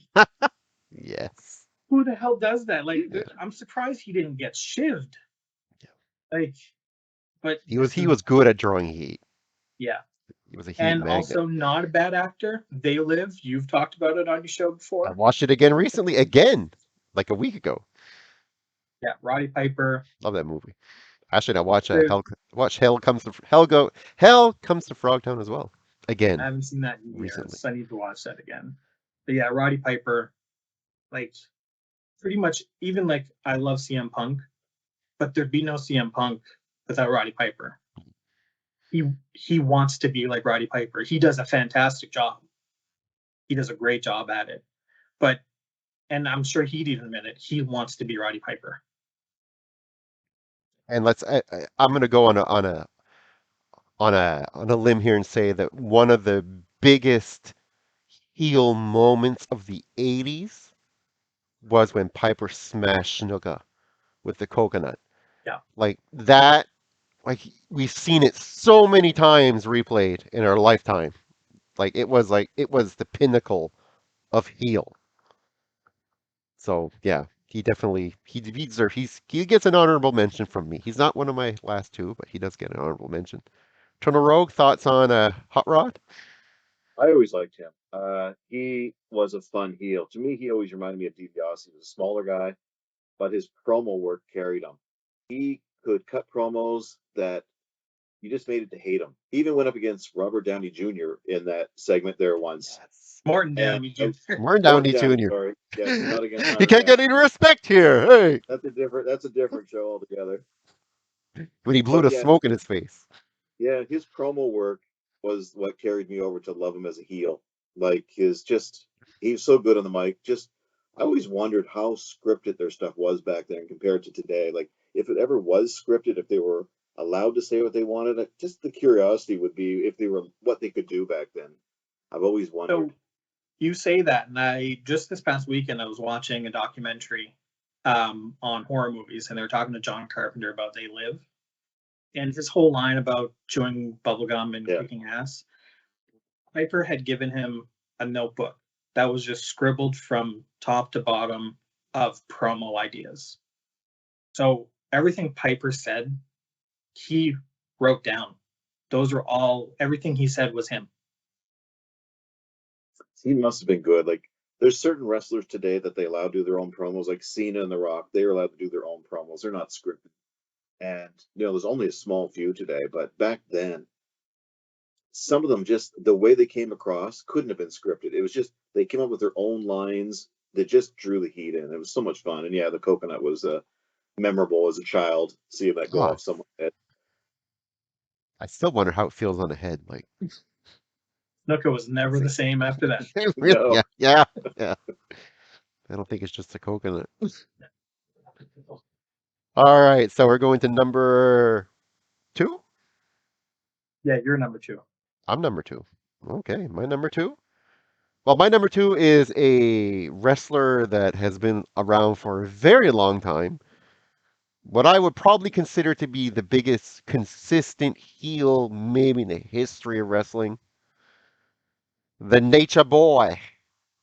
Yes. who the hell does that? Like, Yeah. I'm surprised he didn't get shivved. Yeah. Like, but He was good at drawing heat. Yeah. He was a heat And magnet. also not a bad actor. They Live. You've talked about it on your show I before. watched it again recently, like a week ago. Yeah, Roddy Piper. Love that movie. Actually, I watch Hell Comes to Frogtown as well. Again, I haven't seen that in recently. years. I need to watch that again. But yeah, Roddy Piper, like pretty much even like I love CM Punk, but there'd be no CM Punk without Roddy Piper. He wants to be like Roddy Piper. He does a fantastic job. He does a great job at it. But and I'm sure he'd even admit it, he wants to be Roddy Piper. And I'm going to go on a limb here and say that one of the biggest heel moments of the 80s was when Piper smashed Snuka with the coconut. Yeah. Like that, like we've seen it so many times replayed in our lifetime. Like it was the pinnacle of heel. So yeah, he definitely he gets an honorable mention from me. He's not one of my last two, but he does get an honorable mention. Turner Rogue, thoughts on Hot Rod? I always liked him. He was a fun heel. To me, he always reminded me of DiBiase. He was a smaller guy, but his promo work carried him. He could cut promos that you just made it to hate him. He even went up against Robert Downey Jr. in that segment there once. Yes. Morton And Downey Jr. Martin Martin Downey Downey, Jr. sorry. Yes, not against You Hunter can't get Downey. any respect here. Hey, That's a different show altogether. when he blew But the yeah, smoke in his face. yeah, his promo work was what carried me over to love him as a heel. Like his just he's so good on the mic. Just I always wondered how scripted their stuff was back then compared to today. Like if it ever was scripted, if they were allowed to say what they wanted, just the curiosity would be if they were what they could do back then. I've always wondered. So you say that, and I just this past weekend I was watching a documentary on horror movies, and they were talking to John Carpenter about They Live, and his whole line about chewing bubblegum and Yeah. kicking ass. Piper had given him a notebook that was just scribbled from top to bottom of promo ideas. So everything Piper said, he wrote down. Those are all, everything he said was him. He must have been good. Like there's certain wrestlers today that they allow to do their own promos, like Cena and The Rock. They are allowed to do their own promos. They're not scripted. And there's only a small few today, but back then, some of them just the way they came across couldn't have been scripted. It was just they came up with their own lines that just drew the heat in. It was so much fun. And yeah, the coconut was memorable as a child, seeing that go Oh, off someone's head. I still wonder how it feels on the head. Like, Snuka was never the same after that. really? No. Yeah. I don't think it's just the coconut. All right, so we're going to number two. Yeah, you're number two. I'm number two. Okay, my number two. Well, my number two is a wrestler that has been around for a very long time. What I would probably consider to be the biggest consistent heel maybe in the history of wrestling. The Nature Boy,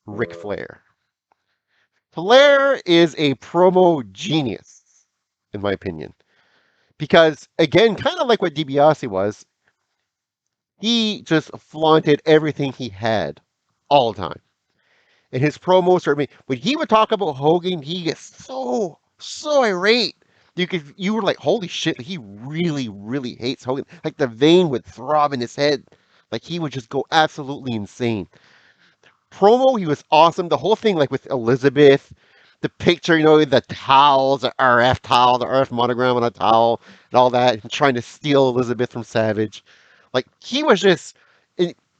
Ric Uh, Flair. Flair is a promo genius, in my opinion. Because, again, kind of like what DiBiase was, he just flaunted everything he had all the time. And his promos are, I mean, when he would talk about Hogan, he gets so irate. You were like, holy shit, he really, really hates Hogan. Like the vein would throb in his head. Like he would just go absolutely insane. Promo, he was awesome. The whole thing, like with Elizabeth, the picture, the towels, the RF towel, the RF monogram on a towel, and all that, and trying to steal Elizabeth from Savage. Like he was just,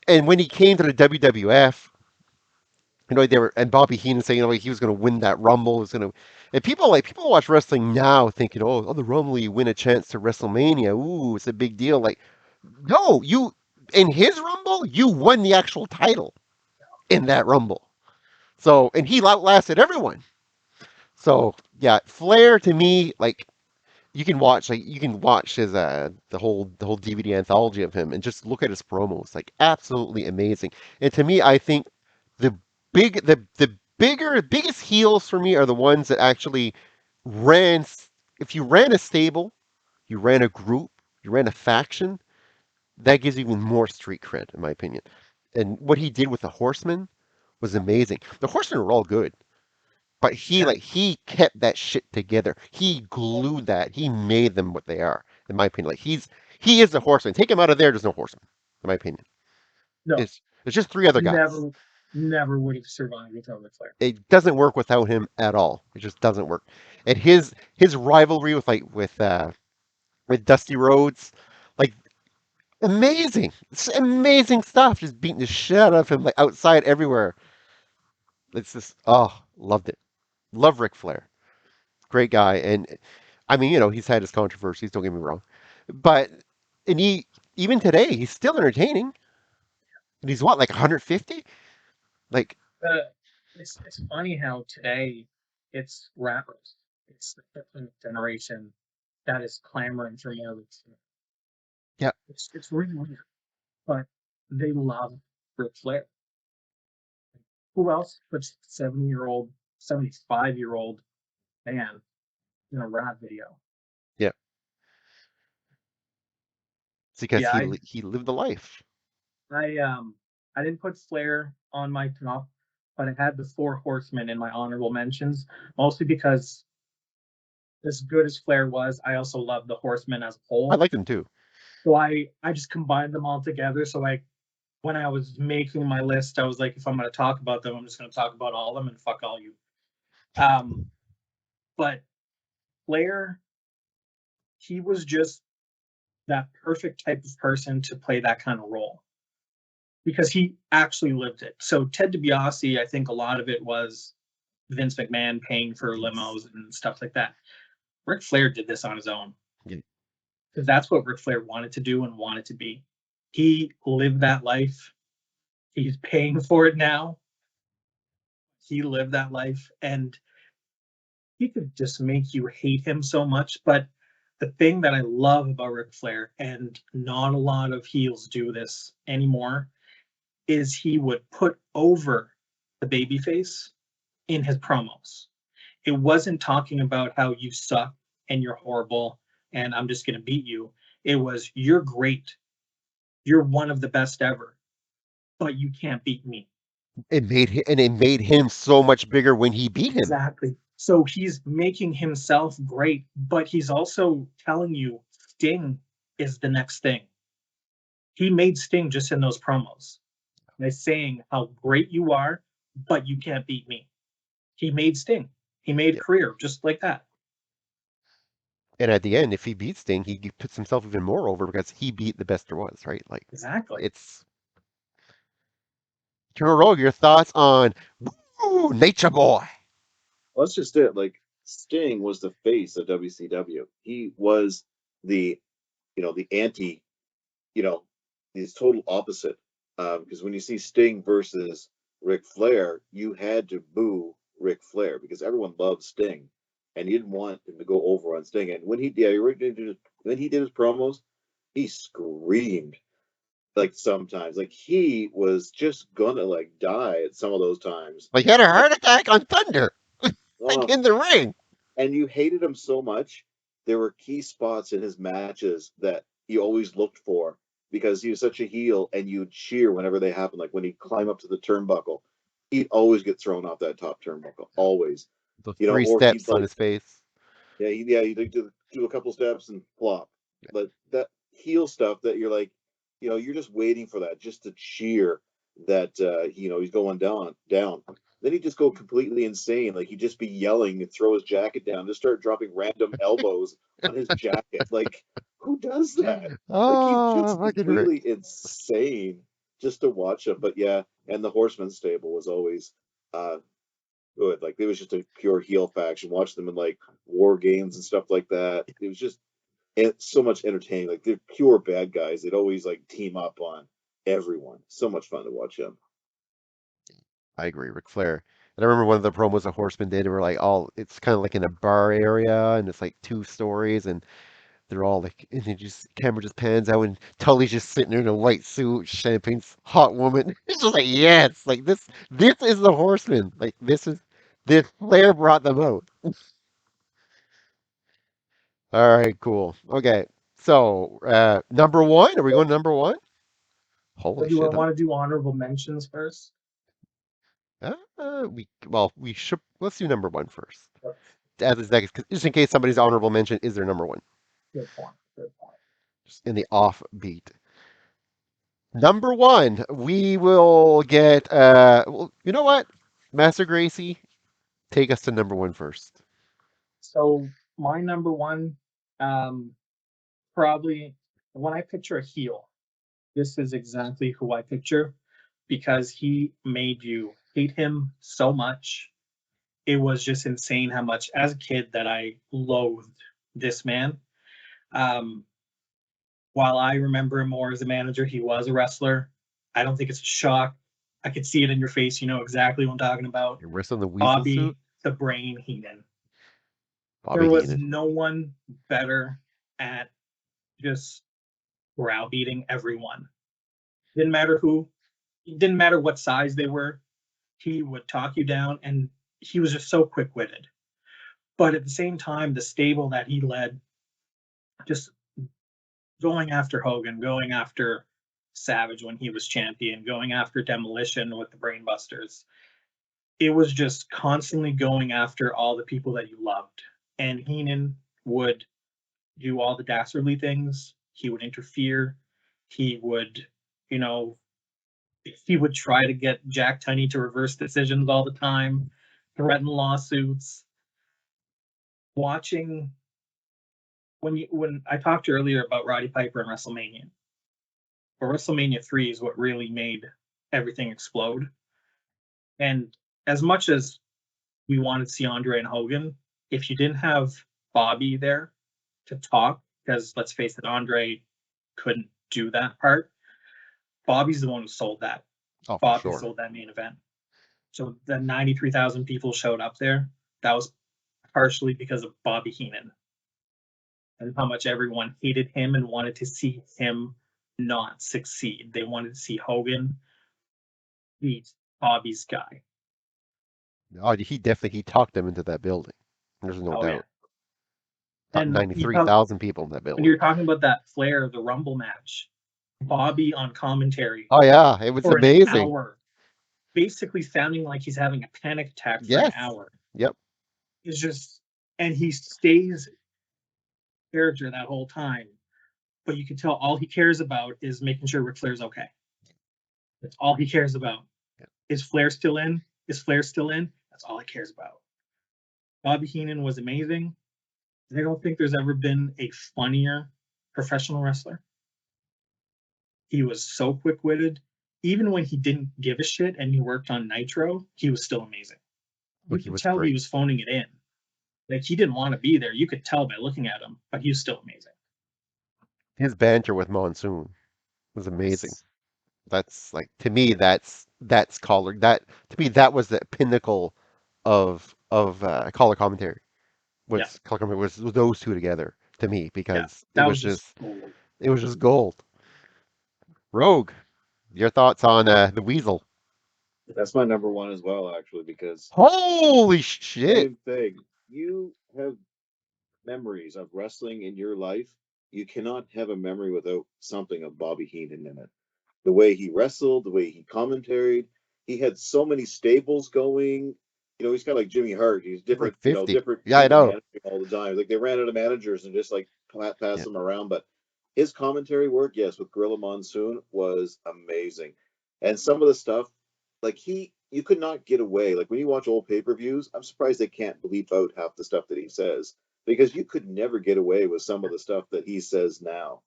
and when he came to the WWF, they were, and Bobby Heenan saying, he was going to win that Rumble, was going to, and people watch wrestling now thinking, oh, the Rumble, you win a chance to WrestleMania, ooh, it's a big deal. Like, no, in his Rumble, you won the actual title in that Rumble. So, and he outlasted everyone. So, yeah, Flair to me, like, you can watch his the whole DVD anthology of him and just look at his promos, like absolutely amazing. And to me, I think the biggest heels for me are the ones that actually ran. If you ran a stable, you ran a group, you ran a faction, that gives you even more street cred, in my opinion. And what he did with the Horsemen was amazing. The Horsemen were all good, but he kept that shit together. He glued that. He made them what they are, in my opinion. Like he is the Horseman. Take him out of there, there's no Horseman, in my opinion. No, It's just three other guys. never would have survived without Ric Flair. It doesn't work without him at all. It just doesn't work. And his rivalry with Dusty Rhodes, like amazing. It's amazing stuff. Just beating the shit out of him like outside everywhere. It's just loved it. Love Ric Flair. Great guy. And I mean, he's had his controversies, don't get me wrong. But and even today, he's still entertaining. And he's what, like 150? Like, Uh, it's funny how today it's rappers, it's the different generation that is clamoring for more Ric Flair. yeah, It's really weird, but they love Ric Flair. Who else puts 70-year-old, 75-year-old man in a rap video? yeah. It's because Yeah, he lived the life. I um I didn't put Flair on my top, but I had the Four Horsemen in my honorable mentions, mostly because as good as Flair was, I also love the Horsemen as a I whole. liked him too. So I just combined them all together. So when I was making my list, I was like, if I'm going to talk about them, I'm just going to talk about all of them and fuck all you. Um, but Flair, he was just that perfect type of person to play that kind of role because he actually lived it. So Ted DiBiase, I think a lot of it was Vince McMahon paying for limos and stuff like that. Ric Flair did this on his own Yeah. because that's what Ric Flair wanted to do and wanted to be. He lived that life. He's paying for it now. He lived that life and he could just make you hate him so much. But the thing that I love about Ric Flair, and not a lot of heels do this anymore, is he would put over the babyface in his promos. It wasn't talking about how you suck and you're horrible and I'm just going to beat you. It was, you're great. You're one of the best ever, but you can't beat me. It made him so much bigger when he beat him. Exactly. So he's making himself great, but he's also telling you Sting is the next thing. He made Sting just in those promos by saying how great you are, but you can't beat me. He made Sting. He made Yeah. career just like that. And at the end, if he beats Sting, he puts himself even more over because he beat the best there was, right? Like, Exactly. it's Colonel Rogue. Your thoughts on Woo, Nature Boy? Well, that's just it. Like Sting was the face of WCW. He was the, the anti, you know, his total opposite. Because when you see Sting versus Ric Flair, you had to boo Ric Flair because everyone loved Sting, and you didn't want him to go over on Sting. And when he when he did his promos, he screamed like sometimes like he was just gonna like die at some of those times. Like, he had a heart attack on Thunder, like Oh, in the ring. and you hated him so much. There were key spots in his matches that you always looked for because he was such a heel, and you'd cheer whenever they happened. Like when he'd climb up to the turnbuckle, he'd always get thrown off that top turnbuckle, always. The three Or he'd steps on like, his face. he'd do a couple steps and flop. But that heel stuff that you're like, you're just waiting for that, just to cheer that he's going down. Then he'd just go completely insane. Like he'd just be yelling and throw his jacket down, just start dropping random elbows on his jacket. Like, who does that? Like he's Oh, just fucking completely Rick. insane just to watch him. But yeah, and the Horseman stable was always uh good. Like it was just a pure heel faction. Watch them in like war games and stuff like that. It was just so much entertaining. Like they're pure bad guys. They'd always like team up on everyone. So much fun to watch them. I agree, Ric Flair. And I remember one of the promos the Horsemen did were like all it's kind of like in a bar area and it's like two stories and they're all like and then just camera just pans out and Tully's just sitting there in a white suit, champagne's hot woman. It's just like yes, like this is the Horsemen. Like this Flair brought them out. All right, cool. Okay. So number one, are we going number one? So Holy do I shit, huh? want to do honorable mentions first? We should let's do number one first. Good As is that, just in case somebody's honorable mention is their number one, point. Good point. just in the offbeat. Number one, we will get. Well, you know what, Master Gracie, take us to number one first. So my number one, um, probably when I picture a heel, this is exactly who I picture because he made you hate him so much. It was just insane how much, as a kid, that I loathed this man. Um, while I remember him more as a manager, he was a wrestler. I don't think it's a shock. I could see it in your face. You know exactly what I'm talking about. You're wrestling the weasel Bobby suit. the Brain Heenan. Bobby There was Heenan. no one better at just browbeating everyone. Didn't matter who, it didn't matter what size they were. He would talk you down, and he was just so quick witted. But at the same time, the stable that he led, just going after Hogan, going after Savage when he was champion, going after Demolition with the Brainbusters. It was just constantly going after all the people that you loved. And Heenan would do all the dastardly things. He would interfere. He would, you know, he would try to get Jack Tunney to reverse decisions all the time, threaten lawsuits. Watching when I talked earlier about Roddy Piper and WrestleMania, but WrestleMania 3 is what really made everything explode. And as much as we wanted to see Andre and Hogan, if you didn't have Bobby there to talk, because let's face it, Andre couldn't do that part. Bobby's the one who sold that. Oh, for Bobby sure. sold that main event. So the 93,000 people showed up there. That was partially because of Bobby Heenan and how much everyone hated him and wanted to see him not succeed. They wanted to see Hogan beat Bobby's guy. Oh, he talked them into that building. There's no Oh yeah. doubt. Top And 93,000 people in that when building. you're talking about that Flair, the Rumble match, Bobby on commentary Oh yeah, it was for an amazing. hour, basically sounding like he's having a panic attack for Yes. an hour. Yep. It's just, and he stays character that whole time, but you can tell all he cares about is making sure Ric Flair's okay. That's all he cares about. Yeah. Is Flair still in? Is Flair still in? That's all he cares about. Bobby Heenan was amazing. I don't think there's ever been a funnier professional wrestler. He was so quick witted. Even when he didn't give a shit and he worked on Nitro, he was still amazing. Oh, You he could was tell he great. was phoning it in. Like he didn't want to be there. You could tell by looking at him, but he was still amazing. His banter with Monsoon was amazing. That's like to me that's color that to me that was the pinnacle of color commentary. Yeah, Color commentary was those two together to me yeah. because That was just gold. it was just gold. Rogue, your thoughts on the Weasel? That's my number one as well, actually, because Holy shit! same thing. You have memories of wrestling in your life. You cannot have a memory without something of Bobby Heenan in it. The way he wrestled, the way he commentaried, he had so many stables going. You know, he's kind of like Jimmy Hart. He's different, Like 50. different Yeah, I people know. managing all the time. Like they ran out of managers and just like pass Yeah. them around. But his commentary work, yes, with Gorilla Monsoon was amazing. And some of the stuff, like you could not get away. Like when you watch old pay-per-views, I'm surprised they can't bleep out half the stuff that he says because you could never get away with some of the stuff that he says now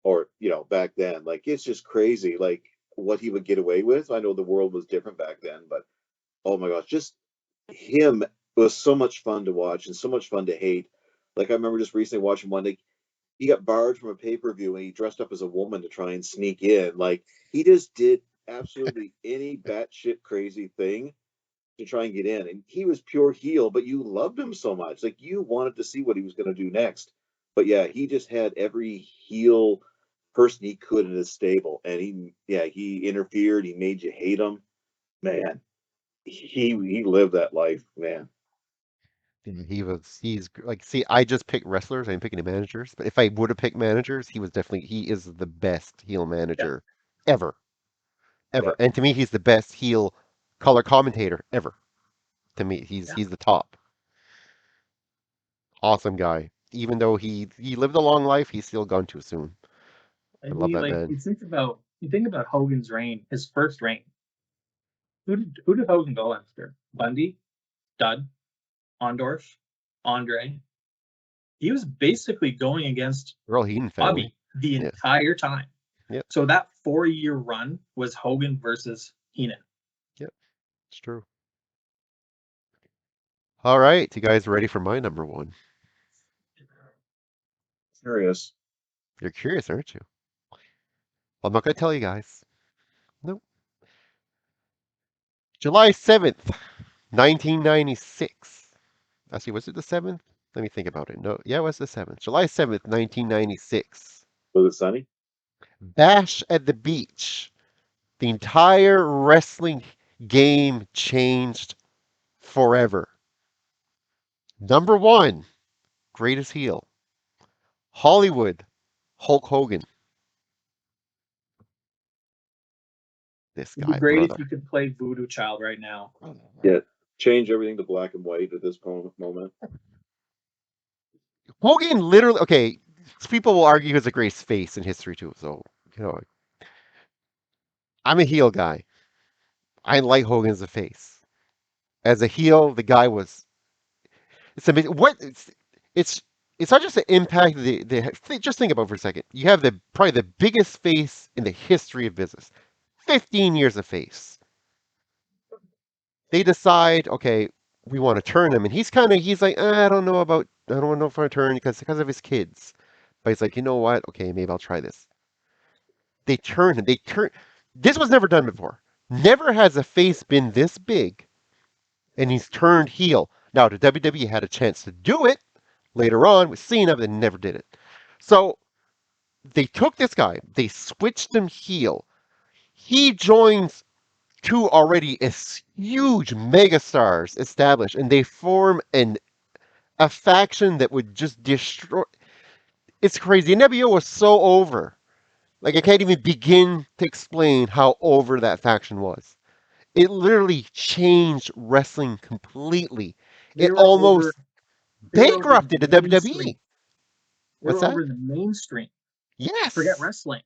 or back then. Like it's just crazy like what he would get away with. I know the world was different back then, but oh my gosh, just him was so much fun to watch and so much fun to hate. Like I remember just recently watching one, like he got barred from a pay-per-view and he dressed up as a woman to try and sneak in. Like he just did absolutely any batshit crazy thing to try and get in. And he was pure heel, but you loved him so much. Like you wanted to see what he was going to do next. But yeah, he just had every heel person he could in his stable. And he interfered. He made you hate him. Man, he lived that life, man. He's like, see, I just pick wrestlers. I'm picking the managers. But if I would have picked managers, he is the best heel Yeah, manager ever, Yeah. ever. And to me, he's the best heel color commentator ever. To me, yeah. he's the top. Awesome guy. Even though he lived a long life, he's still gone too soon. I And love we that like man. you think about Hogan's reign, his first reign. Who did Hogan go after? Bundy, Stud, Ondorf, Andre. He was basically going against Earl Heaton family. Bobby the Yes. entire time. Yep. So that 4-year run was Hogan versus Heenan. Yep. It's true. All right, you guys ready for my number one? Curious. You're curious, aren't you? Well, I'm not going to tell you guys. Nope. July 7th, 1996. Actually, was it the 7th? Let me think about it. No, yeah, it was the 7th. July 7th, 1996. Was it sunny? Bash at the Beach. The entire wrestling game changed forever. Number one, greatest heel. Hollywood, Hulk Hogan. This It'd be guy, great brother. if you could play Voodoo Child right now. Yeah. Change everything to black and white at this moment. Hogan literally, okay, people will argue he was a great face in history too. So, I'm a heel guy. I like Hogan as a face. As a heel, the guy was, it's amazing. It's, it's not just the impact, just think about it for a second. You have probably the biggest face in the history of business. 15 years of face. They decide, okay, we want to turn him. And he's like, I don't know if I turn because of his kids. But he's like, you know what? Okay, maybe I'll try this. They turn him. This was never done before. Never has a face been this big, and he's turned heel. Now, the WWE had a chance to do it later on with Cena, but they never did it. So they took this guy, they switched him heel. He joins two already huge megastars established, and they form a faction that would just destroy. It's crazy. NWO was so over. Like, I can't even begin to explain how over that faction was. It literally changed wrestling completely. They It were almost they were over bankrupted the mainstream. WWE. They What's were that? over the mainstream. Yes. Forget wrestling.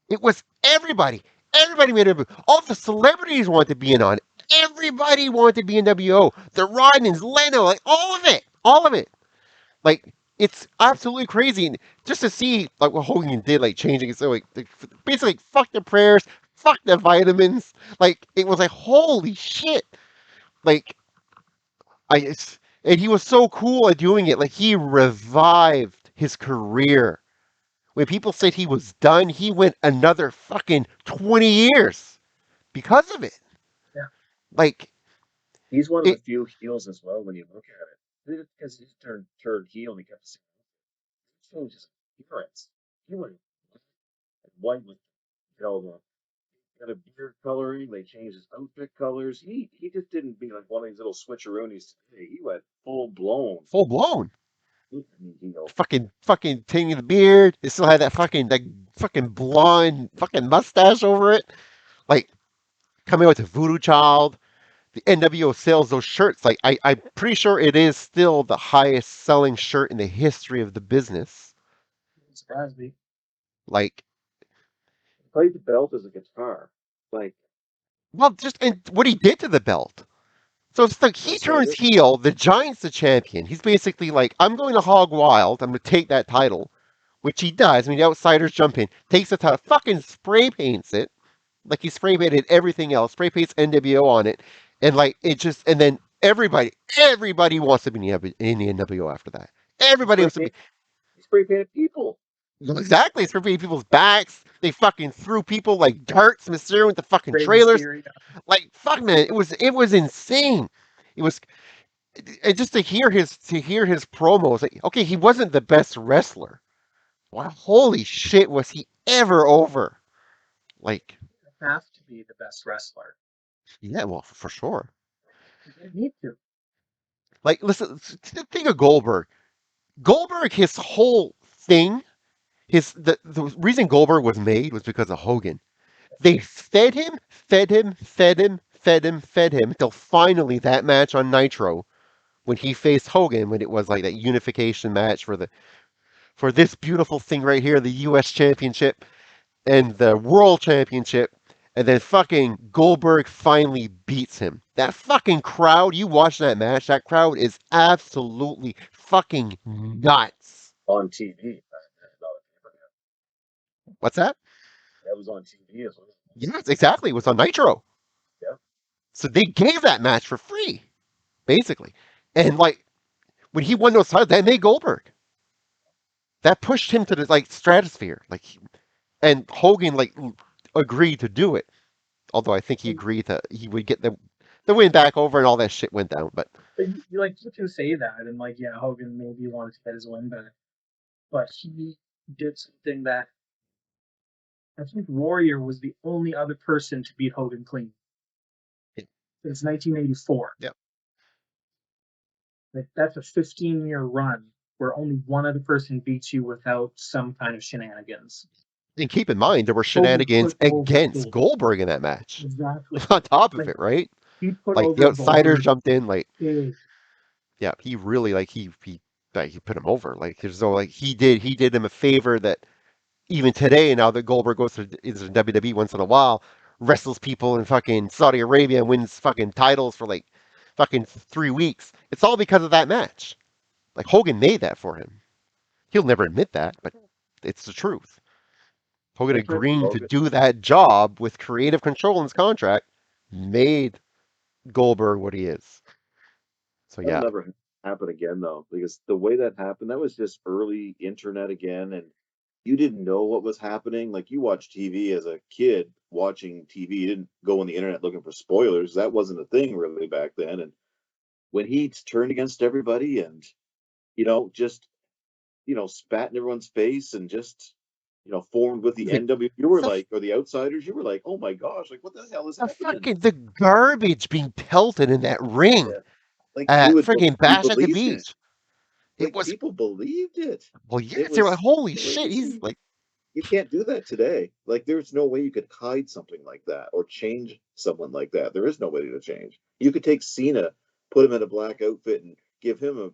It was everybody. Everybody made it. All the celebrities wanted to be in on it. Everybody wanted to be in WO. The Rodmans, Leno, like all of it. All of it. Like, it's absolutely crazy. And just to see like what Hogan did, like changing it, so like basically like, fuck the prayers, fuck the vitamins. Like, it was like holy shit. Like, and he was so cool at doing it. Like, he revived his career. When people said he was done, he went another fucking 20 years because of it. Yeah. Like, He's one of the few heels as well when you look at it. Because he turned heel and he kept saying, changed his appearance. He went white with, got a beard coloring. They changed his outfit colors. He just didn't be like one of these little switcheroonies today. He went full blown. full blown. Heel. Fucking painting the beard. It still had that fucking blonde fucking mustache over it. Like, coming out to Voodoo Child. The NWO sells those shirts. Like, I'm pretty sure it is still the highest selling shirt in the history of the business. Surprise me. Like, He played the belt as a guitar. Like, well, and what he did to the belt. So it's like he turns heel, the Giant's the champion. He's basically like, I'm going to hog wild. I'm going to take that title, which he does. I mean, the outsiders jump in, takes the title, fucking spray paints it. Like, he spray painted everything else, spray paints NWO on it. And like, and then everybody wants to be in the NWO after that. Everybody wants to be. He spray painted people. Exactly, spray painted people's backs. They fucking threw people like darts, Mysterio with the fucking Rey trailers. Mysterio. Like, fuck, man, it was insane. It was, and just to hear his promos. Like, okay, he wasn't the best wrestler. Wow, holy shit, was he ever over? Like, Have to be the best wrestler. yeah, well, for sure. You need to. Like, listen, think of Goldberg. Goldberg, his whole thing, the reason Goldberg was made was because of Hogan. They fed him until finally that match on Nitro, when he faced Hogan, when it was like that unification match for this beautiful thing right here, the U.S. Championship and the World Championship, and then fucking Goldberg finally beats him. That fucking crowd, you watch that match, that crowd is absolutely fucking nuts. On TV. What's that? That was on TV as well. Yes, exactly. It was on Nitro. Yeah. So they gave that match for free, basically. And like, when he won those titles, that made Goldberg. that pushed him to the like stratosphere. Like, and Hogan like agreed to do it. Although I think he agreed that he would get the win back over and all that shit went down. But You can say that, and like, yeah, Hogan maybe wanted to get his win back, but he did something that I think Warrior was the only other person to beat Hogan clean since 1984. Yep. Like, that's a 15-year run where only one other person beats you without some kind of shenanigans. and keep in mind there were Hogan shenanigans put over against Goldberg in that match. Exactly. On top of Like, it, right? he put Like over the outsiders Goldberg jumped in, like big. yeah, he really like he put him over. Like there's no like he did him a favor that even today, now that Goldberg goes to is in WWE once in a while, wrestles people in fucking Saudi Arabia and wins fucking titles for like fucking 3 weeks. It's all because of that match. Like Hogan made that for him. He'll never admit that, but it's the truth. Hogan That's right. agreeing to do that job with creative control in his contract made Goldberg what he is. So That'll yeah, never happen again, though, because the way that happened, that was just early internet again, and you didn't know what was happening. Like you watched TV as a kid watching TV, you didn't go on the internet looking for spoilers. That wasn't a thing really back then. And when he turned against everybody and just spat in everyone's face and just formed with the the, NW, you were the, like, or the outsiders, you were like, oh my gosh, like what the hell is the happening? fucking the garbage being pelted in that ring Yeah. Like at freaking you Bash at the believed it. Beach. It Like was people believed it. well, It yes, they were like, was holy shit, he's crazy. like, You can't do that today. Like there's no way you could hide something like that or change someone like that. There is nobody to change. You could take Cena, put him in a black outfit, and give him a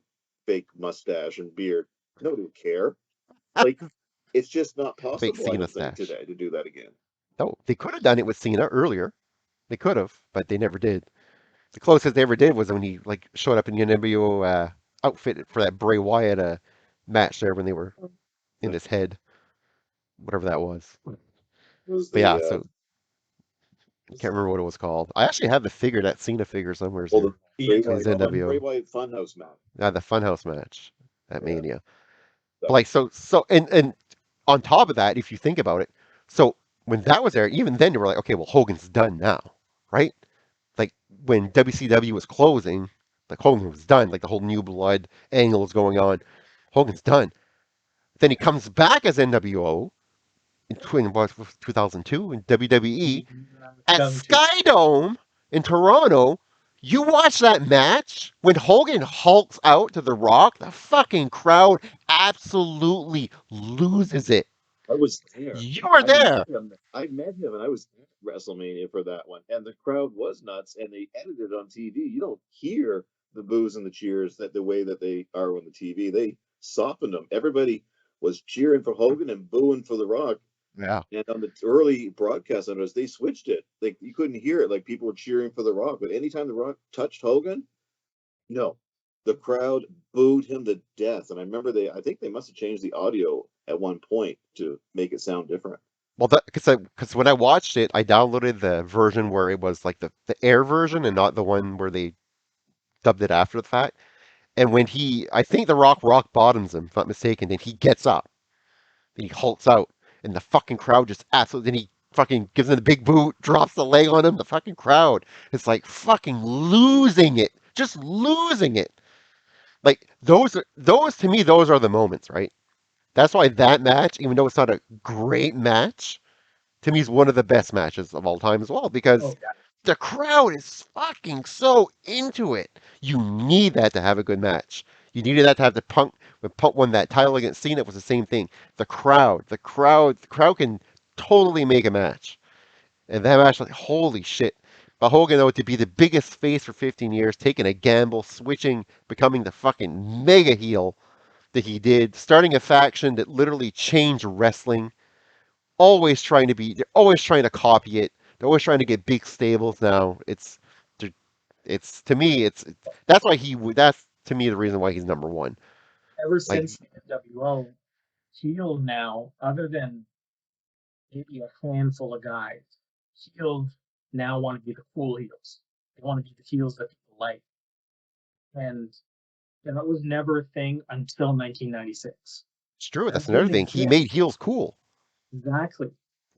fake mustache and beard. Nobody would care. Like it's just not fake possible. I Cena don't think stash. today to do that again. No, they could have done it with Cena earlier. They could have, but they never did. The closest they ever did was when he like showed up in the NWO outfit for that Bray Wyatt match there when they were in his head, whatever that was. It was But yeah, the so I can't remember what it was called. I actually have the figure, that Cena figure somewhere well the here. Bray His Wyatt NWO. Funhouse match. The Funhouse match at Yeah. Mania. So, Like and on top of that, if you think about it, so when that was there, even then you were like, okay, well Hogan's done now, right? Like when WCW was closing, like Hogan was done. Like the whole New Blood angle is going on. Hogan's done. Then he comes back as NWO in 2002 in WWE at 2002. Skydome in Toronto. You watch that match when Hogan hulks out to The Rock, the fucking crowd absolutely loses it. I was there. You were I met there. him. I met him, and I was at WrestleMania for that one. And the crowd was nuts, and they edited it on TV. You don't hear the boos and the cheers that the way that they are on the TV. They softened them. Everybody was cheering for Hogan and booing for The Rock. Yeah. And on the early broadcast on us, they switched it. Like you couldn't hear it. Like people were cheering for The Rock, but anytime The Rock touched Hogan, no, the crowd booed him to death. And I remember I think they must have changed the audio at one point to make it sound different. Well, because when I watched it, I downloaded the version where it was like the air version and not the one where they dubbed it after the fact. And when I think the rock bottoms him, if I'm not mistaken, then he gets up, then he hulks out, and the fucking crowd just absolutely, then he fucking gives him the big boot, drops the leg on him. The fucking crowd is like fucking losing it, just losing it. Like those to me, those are the moments, right? That's why that match, even though it's not a great match, to me is one of the best matches of all time as well because Oh yeah. the crowd is fucking so into it. You need that to have a good match. You needed that to have the Punk when Punk won that title against Cena. It was the same thing. The crowd can totally make a match. And that match, like holy shit. But Hogan, though, to be the biggest face for 15 years, taking a gamble, switching, becoming the fucking mega heel that he did, starting a faction that literally changed wrestling, they're always trying to copy it. They're always trying to get big stables now. It's to me, that's why that's to me the reason why he's number one. Ever Like, since the NWO, heel now, other than maybe a handful of guys, heels now want to be the cool heels. They want to be the heels that people like. And that was never a thing until 1996. It's true. That's That another didn't thing. He exist. made heels cool. Exactly.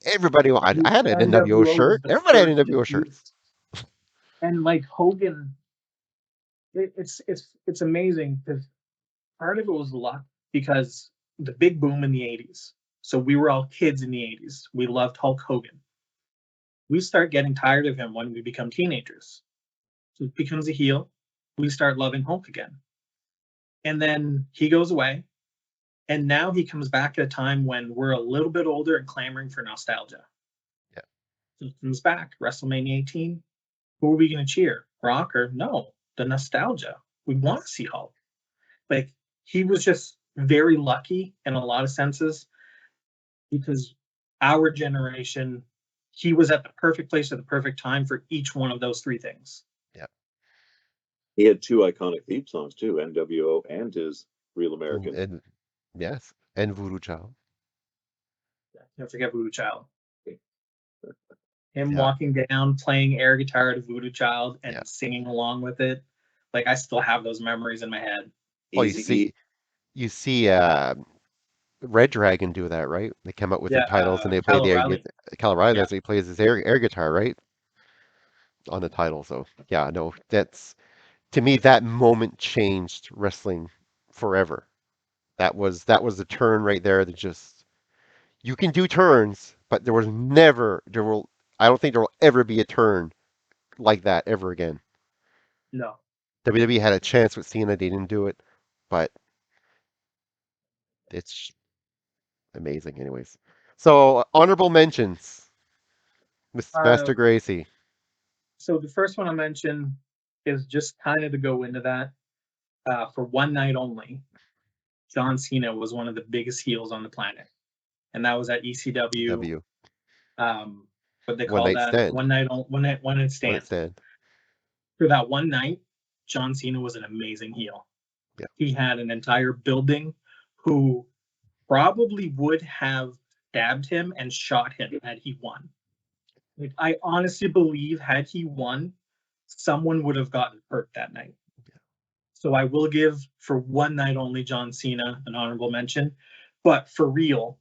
Everybody, I had an NWO NWO was shirt. the Everybody had first to NWO do shirts. it. And like Hogan, it's amazing because part of it was luck because the big boom in the 80s. So we were all kids in the 80s. We loved Hulk Hogan. We start getting tired of him when we become teenagers. So he becomes a heel. We start loving Hulk again. And then he goes away. And now he comes back at a time when we're a little bit older and clamoring for nostalgia. Yeah. So he comes back, WrestleMania 18. Who are we going to cheer? Rock or no? The nostalgia. We want to see Hulk. Like, he was just very lucky in a lot of senses because our generation, he was at the perfect place at the perfect time for each one of those three things. Yeah. He had two iconic theme songs too, NWO and his Real American. And yes, and Voodoo Child. Can't forget Voodoo Child. Him Yeah. walking down, playing air guitar to Voodoo Child and Yeah. singing along with it. Like, I still have those memories in my head. Well, Easy you see Red Dragon do that, right? They come up with their Yeah, titles and they play Kyle the air O'Reilly. Kyle O'Reilly, Yeah. that's he plays his air guitar, right? On the title. So yeah, no, that's to me that moment changed wrestling forever. That was the turn right there that just you can do turns, but there will I don't think there will ever be a turn like that ever again. No. WWE had a chance with Cena, they didn't do it, but it's amazing anyways. So honorable mentions, Miss Uh, Master Gracie. so the first one I mentioned is just kind of to go into that. For one night only, John Cena was one of the biggest heels on the planet, and that was at ECW. W. What they One call night that stand. one night One stand. night stand. For that one night, John Cena was an amazing heel. Yeah. He had an entire building who probably would have stabbed him and shot him had he won. Like, I honestly believe had he won, someone would have gotten hurt that night. So I will give for one night only John Cena an honorable mention. But for real,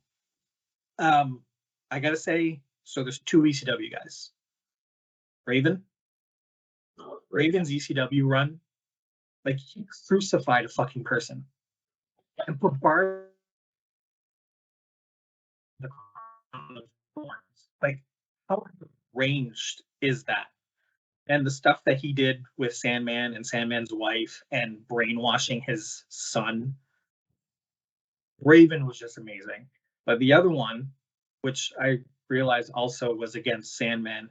I gotta say, so there's two ECW guys. Raven's ECW run, like, he crucified a fucking person and put bars on the thorns. Like, how ranged is that? And the stuff that he did with Sandman and Sandman's wife and brainwashing his son, Raven was just amazing. But the other one, which I realized also was against Sandman,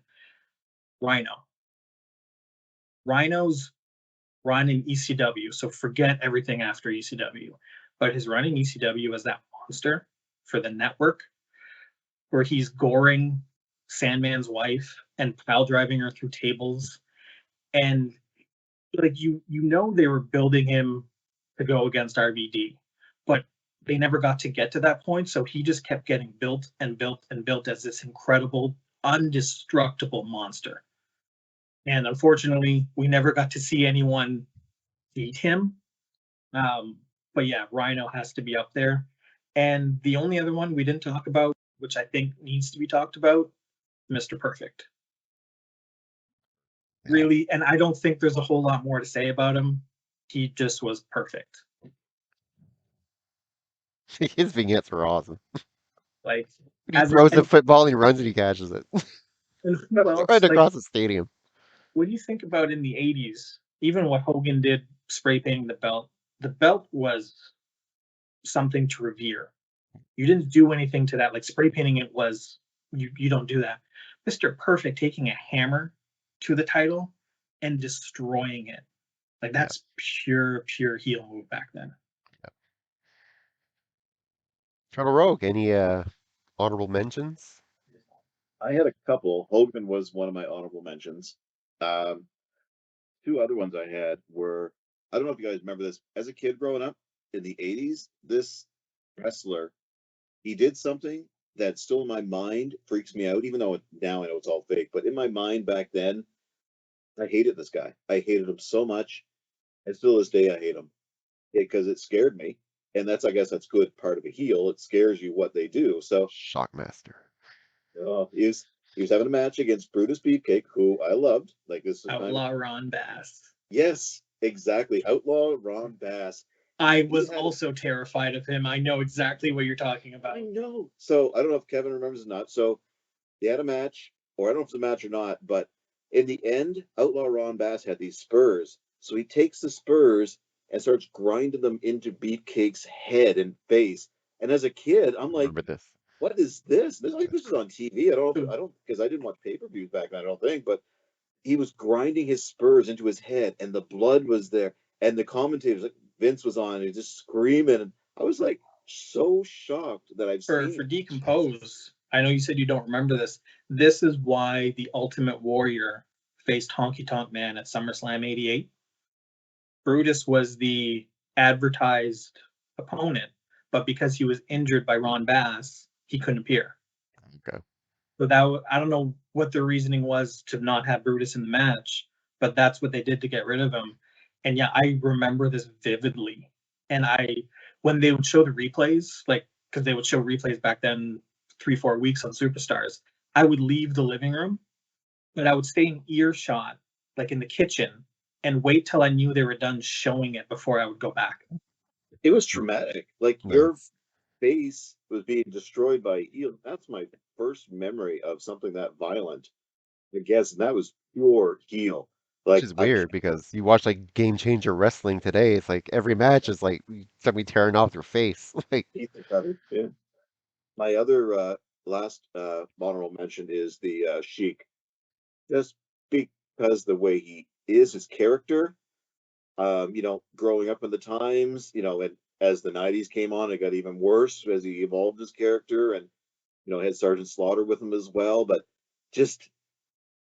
Rhino. Rhino's run in ECW, so forget everything after ECW. But his run in ECW as that monster for the network, where he's goring Sandman's wife and pile driving her through tables. And like you know they were building him to go against RVD, but they never got to get to that point. So he just kept getting built and built and built as this incredible, undestructible monster. And unfortunately, we never got to see anyone beat him. But yeah, Rhino has to be up there. And the only other one we didn't talk about, which I think needs to be talked about, Mr. Perfect. Yeah. Really, and I don't think there's a whole lot more to say about him. He just was perfect. His vignettes were awesome. Like, When he as throws and, the football and he runs and he catches it. and who else? Right Like, across the stadium. what do you think about in the 80s? Even what Hogan did, spray painting the belt was something to revere. You didn't do anything to that. Like, spray painting it was, you don't do that. Mr. Perfect taking a hammer to the title and destroying it. Like, that's pure heel move back then. Turtle Rogue, any honorable mentions? I had a couple. Hogan was one of my honorable mentions. Um, Two other ones I had were, I don't know if you guys remember this. As a kid growing up in the 80s, this wrestler, he did something that still in my mind freaks me out, even though now I know it's all fake. But in my mind back then, I hated this guy. I hated him so much. And still this day, I hate him because it scared me. and that's, I guess, that's good part of a heel. It scares you what they do. So Shockmaster. he was having a match against Brutus Beefcake, who I loved. Like this is Outlaw Ron Bass. yes, exactly. Outlaw Ron Bass. I was also terrified of him. I know exactly what you're talking about. I know. So I don't know if Kevin remembers or not. So they had a match, or I don't know if it's a match or not, but in the end, Outlaw Ron Bass had these spurs. So he takes the spurs and starts grinding them into Beefcake's head and face. And as a kid, I'm like, Remember this? what is this? This is on TV. I don't because I didn't watch pay-per-views back then, I don't think, but he was grinding his spurs into his head and the blood was there. And the commentators, like Vince was on, and he was just screaming. And I was like so shocked that I've For seen it. Decompose, I know you said you don't remember this. This is why the Ultimate Warrior faced Honky Tonk Man at SummerSlam '88. Brutus was the advertised opponent, but because he was injured by Ron Bass, he couldn't appear. Okay. So that I don't know what the reasoning was to not have Brutus in the match, but that's what they did to get rid of him. And yeah, I remember this vividly. And when they would show the replays, like because they would show replays back then 3-4 weeks on Superstars, I would leave the living room, but I would stay in earshot, like in the kitchen, and wait till I knew they were done showing it before I would go back. It was traumatic. Like your face was being destroyed by heel. That's my first memory of something that violent. I guess, and that was pure heel. Like, Which is weird because you watch like Game Changer Wrestling today, it's like every match is like somebody tearing off their face. Like yeah. My other last honorable mention is the Sheik. Just because the way he is, his character, growing up in the times, and as the 90s came on, it got even worse as he evolved his character and, had Sergeant Slaughter with him as well. But just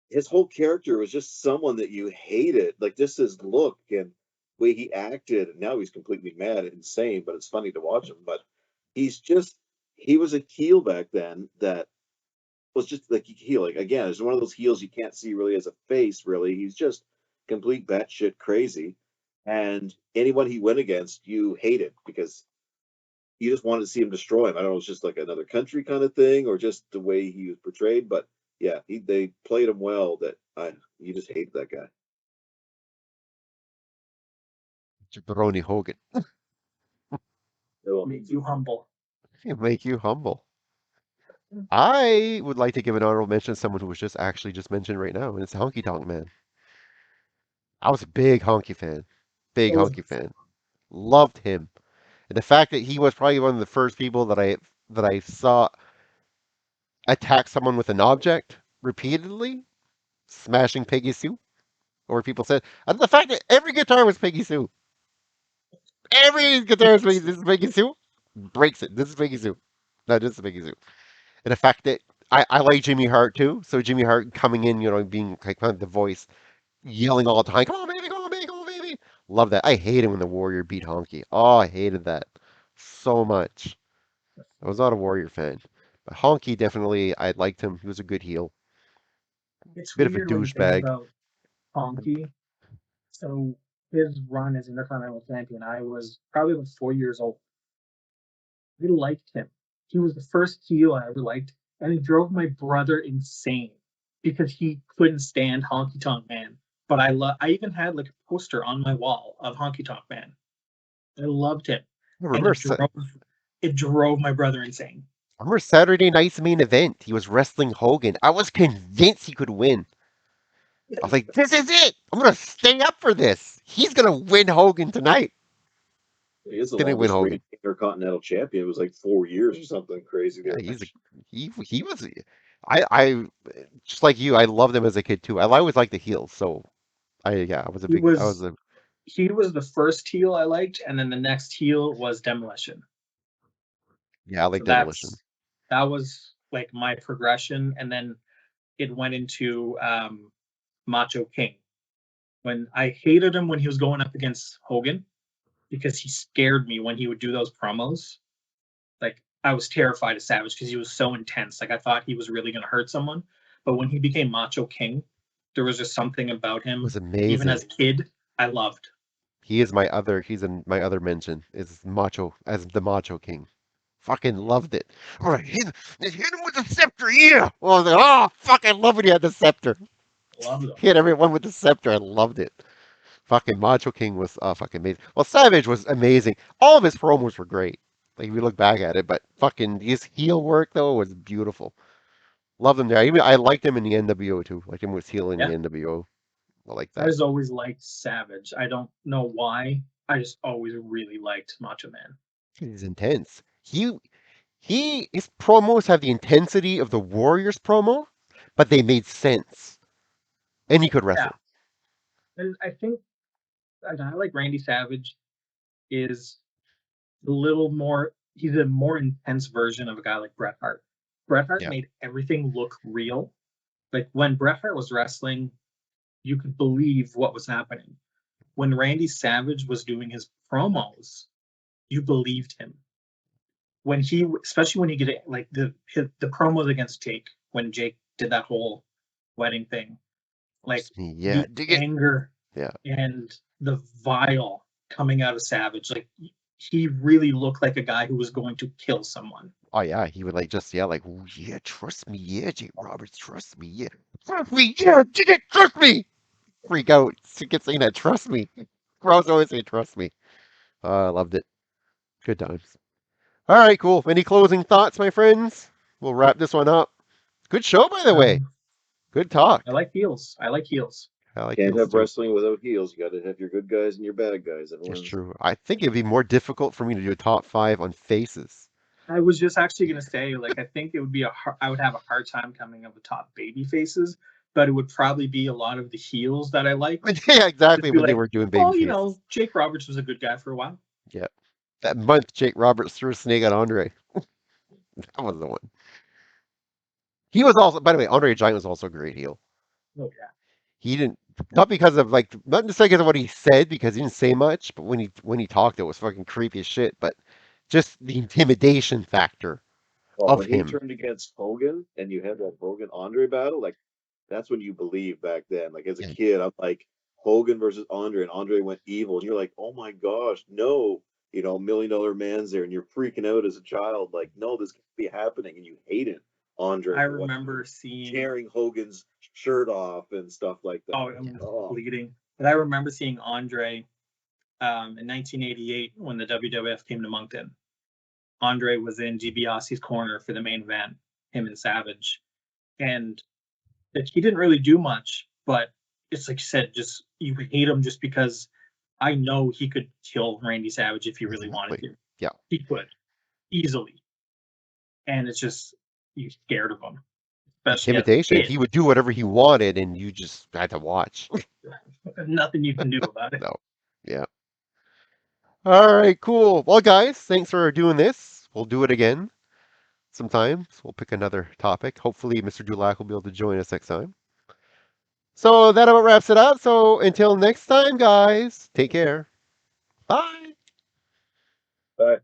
his whole character was just someone that you hated, like just his look and way he acted. And now he's completely mad and insane, but it's funny to watch him. But he was a heel back then that was just like heel. Like again, it's one of those heels you can't see really as a face. Really, he's just complete batshit crazy. And anyone he went against, you hated because you just wanted to see him destroy him. I don't know, it's just like another country kind of thing, or just the way he was portrayed. But yeah, they played him well. You just hate that guy. Jabroni Hogan. Make you humble. It'll make you humble. I would like to give an honorable mention to someone who was just mentioned right now, and it's Honky Tonk Man. I was a big Honky fan. Big Honky fan. Loved him. And the fact that he was probably one of the first people that I saw attack someone with an object repeatedly, smashing Peggy Sue, or people said, and the fact that every guitar was Peggy Sue. Every guitar is Peggy, this is Peggy Sue, breaks it. This is Peggy Sue. No, this is Peggy Sue. And the fact that I like Jimmy Hart too, so Jimmy Hart coming in, being like kind of the voice, yelling all the time, come on baby, come on baby, come on baby. Love that. I hated when the Warrior beat Honky. Oh, I hated that so much. I was not a Warrior fan. But Honky definitely, I liked him. He was a good heel. It's Bit of a weird when you think douchebag. about Honky. So his run as Intercontinental Champion, I was probably about 4 years old. I liked him. He was the first heel I ever liked, and he drove my brother insane because he couldn't stand Honky Tonk Man. But I even had like a poster on my wall of Honky Tonk Man. I loved him. And it drove my brother insane. Remember Saturday night's main event? He was wrestling Hogan. I was convinced he could win. I was like, this is it. I'm gonna stay up for this. He's gonna win Hogan tonight. He is the Didn't win longest Hogan. reigning Intercontinental Champion. It was like 4 years or something crazy. Yeah, he was. I just like you. I loved him as a kid too. I always liked the heels, so I was a He big. was he was the first heel I liked, and then the next heel was Demolition. Yeah, I like So Demolition. that was like my progression, and then it went into Macho King. When I hated him when he was going up against Hogan because he scared me when he would do those promos. Like I was terrified of Savage because he was so intense. Like I thought he was really going to hurt someone. But when he became Macho King, there was just something about him. It was amazing. Even as a kid, I loved. He is my other. He's in my other mention. Is Macho as the Macho King. Fucking loved it. All right, hit him with the scepter, yeah. Well, I was like, oh, fuck, I love when he had the scepter. Love them. Hit everyone with the scepter. I loved it. Fucking Macho King was fucking amazing. Well, Savage was amazing. All of his promos were great. Like if you look back at it, but fucking his heel work though was beautiful. Love him there. I liked him in the NWO too. Like him was heel in the Yeah. NWO. I like I that. just always liked Savage. I don't know why. I just always really liked Macho Man. He's intense. His promos have the intensity of the Warriors promo, but they made sense. And he could wrestle. And I think a guy like Randy Savage is a little more. He's a more intense version of a guy like Bret Hart. Bret Hart Yeah. made everything look real. Like when Bret Hart was wrestling, you could believe what was happening. When Randy Savage was doing his promos, you believed him. When he, especially when he did it, like the promos against Jake, when Jake did that whole wedding thing, like Yeah, the dig it. anger Yeah. and the vile coming out of Savage, like he really looked like a guy who was going to kill someone. Oh yeah, he would like just yell like, "Oh yeah, trust me, yeah, Jake Roberts, trust me, yeah, trust me, yeah, Jake, trust me." Freak out. He kept saying that, trust me. Crows always say, trust me. I loved it. Good times. All right, cool. Any closing thoughts, my friends? We'll wrap this one up. Good show, by the way. Good talk. I like heels. I like heels. I like Can't heels have too. wrestling without heels. You got to have your good guys and your bad guys. That's Everyone's true. I think it'd be more difficult for me to do a top 5 on faces. I was just actually gonna say, like, I think it would be I would have a hard time coming up with top baby faces, but it would probably be a lot of the heels that I like. Yeah, exactly. Be When they like, were doing baby well, faces. Jake Roberts was a good guy for a while. Yeah. That month, Jake Roberts threw a snake at Andre. That was the one. He was also, by the way, Andre Giant was also a great heel. Oh yeah. He didn't, not because of like, not necessarily because of what he said, because he didn't say much, but when he talked, it was fucking creepy as shit. But just the intimidation factor of when he him. turned against Hogan and you had that Hogan Andre battle, like that's when you believe back then. Like as a Yeah. kid, I'm like Hogan versus Andre, and Andre went evil, and you're like, oh my gosh, no, $1 million man's there, and you're freaking out as a child, like, no, this can't be happening, and you hated Andre. I remember seeing. tearing Hogan's shirt off and stuff like that. Oh, I'm bleeding. But I remember seeing Andre in 1988 when the WWF came to Moncton. Andre was in DiBiase's corner for the main event, him and Savage, and he didn't really do much. But it's like you said, just you hate him just because I know he could kill Randy Savage if he really wanted to. Yeah. He could easily, and it's just you're scared of him. Especially Intimidation. He would do whatever he wanted, and you just had to watch. nothing you can do about it. No. Yeah. All right, cool. Well, guys, thanks for doing this. We'll do it again sometime. We'll pick another topic. Hopefully, Mr. Dulac will be able to join us next time. So that about wraps it up. So until next time, guys, take care. Bye. Bye.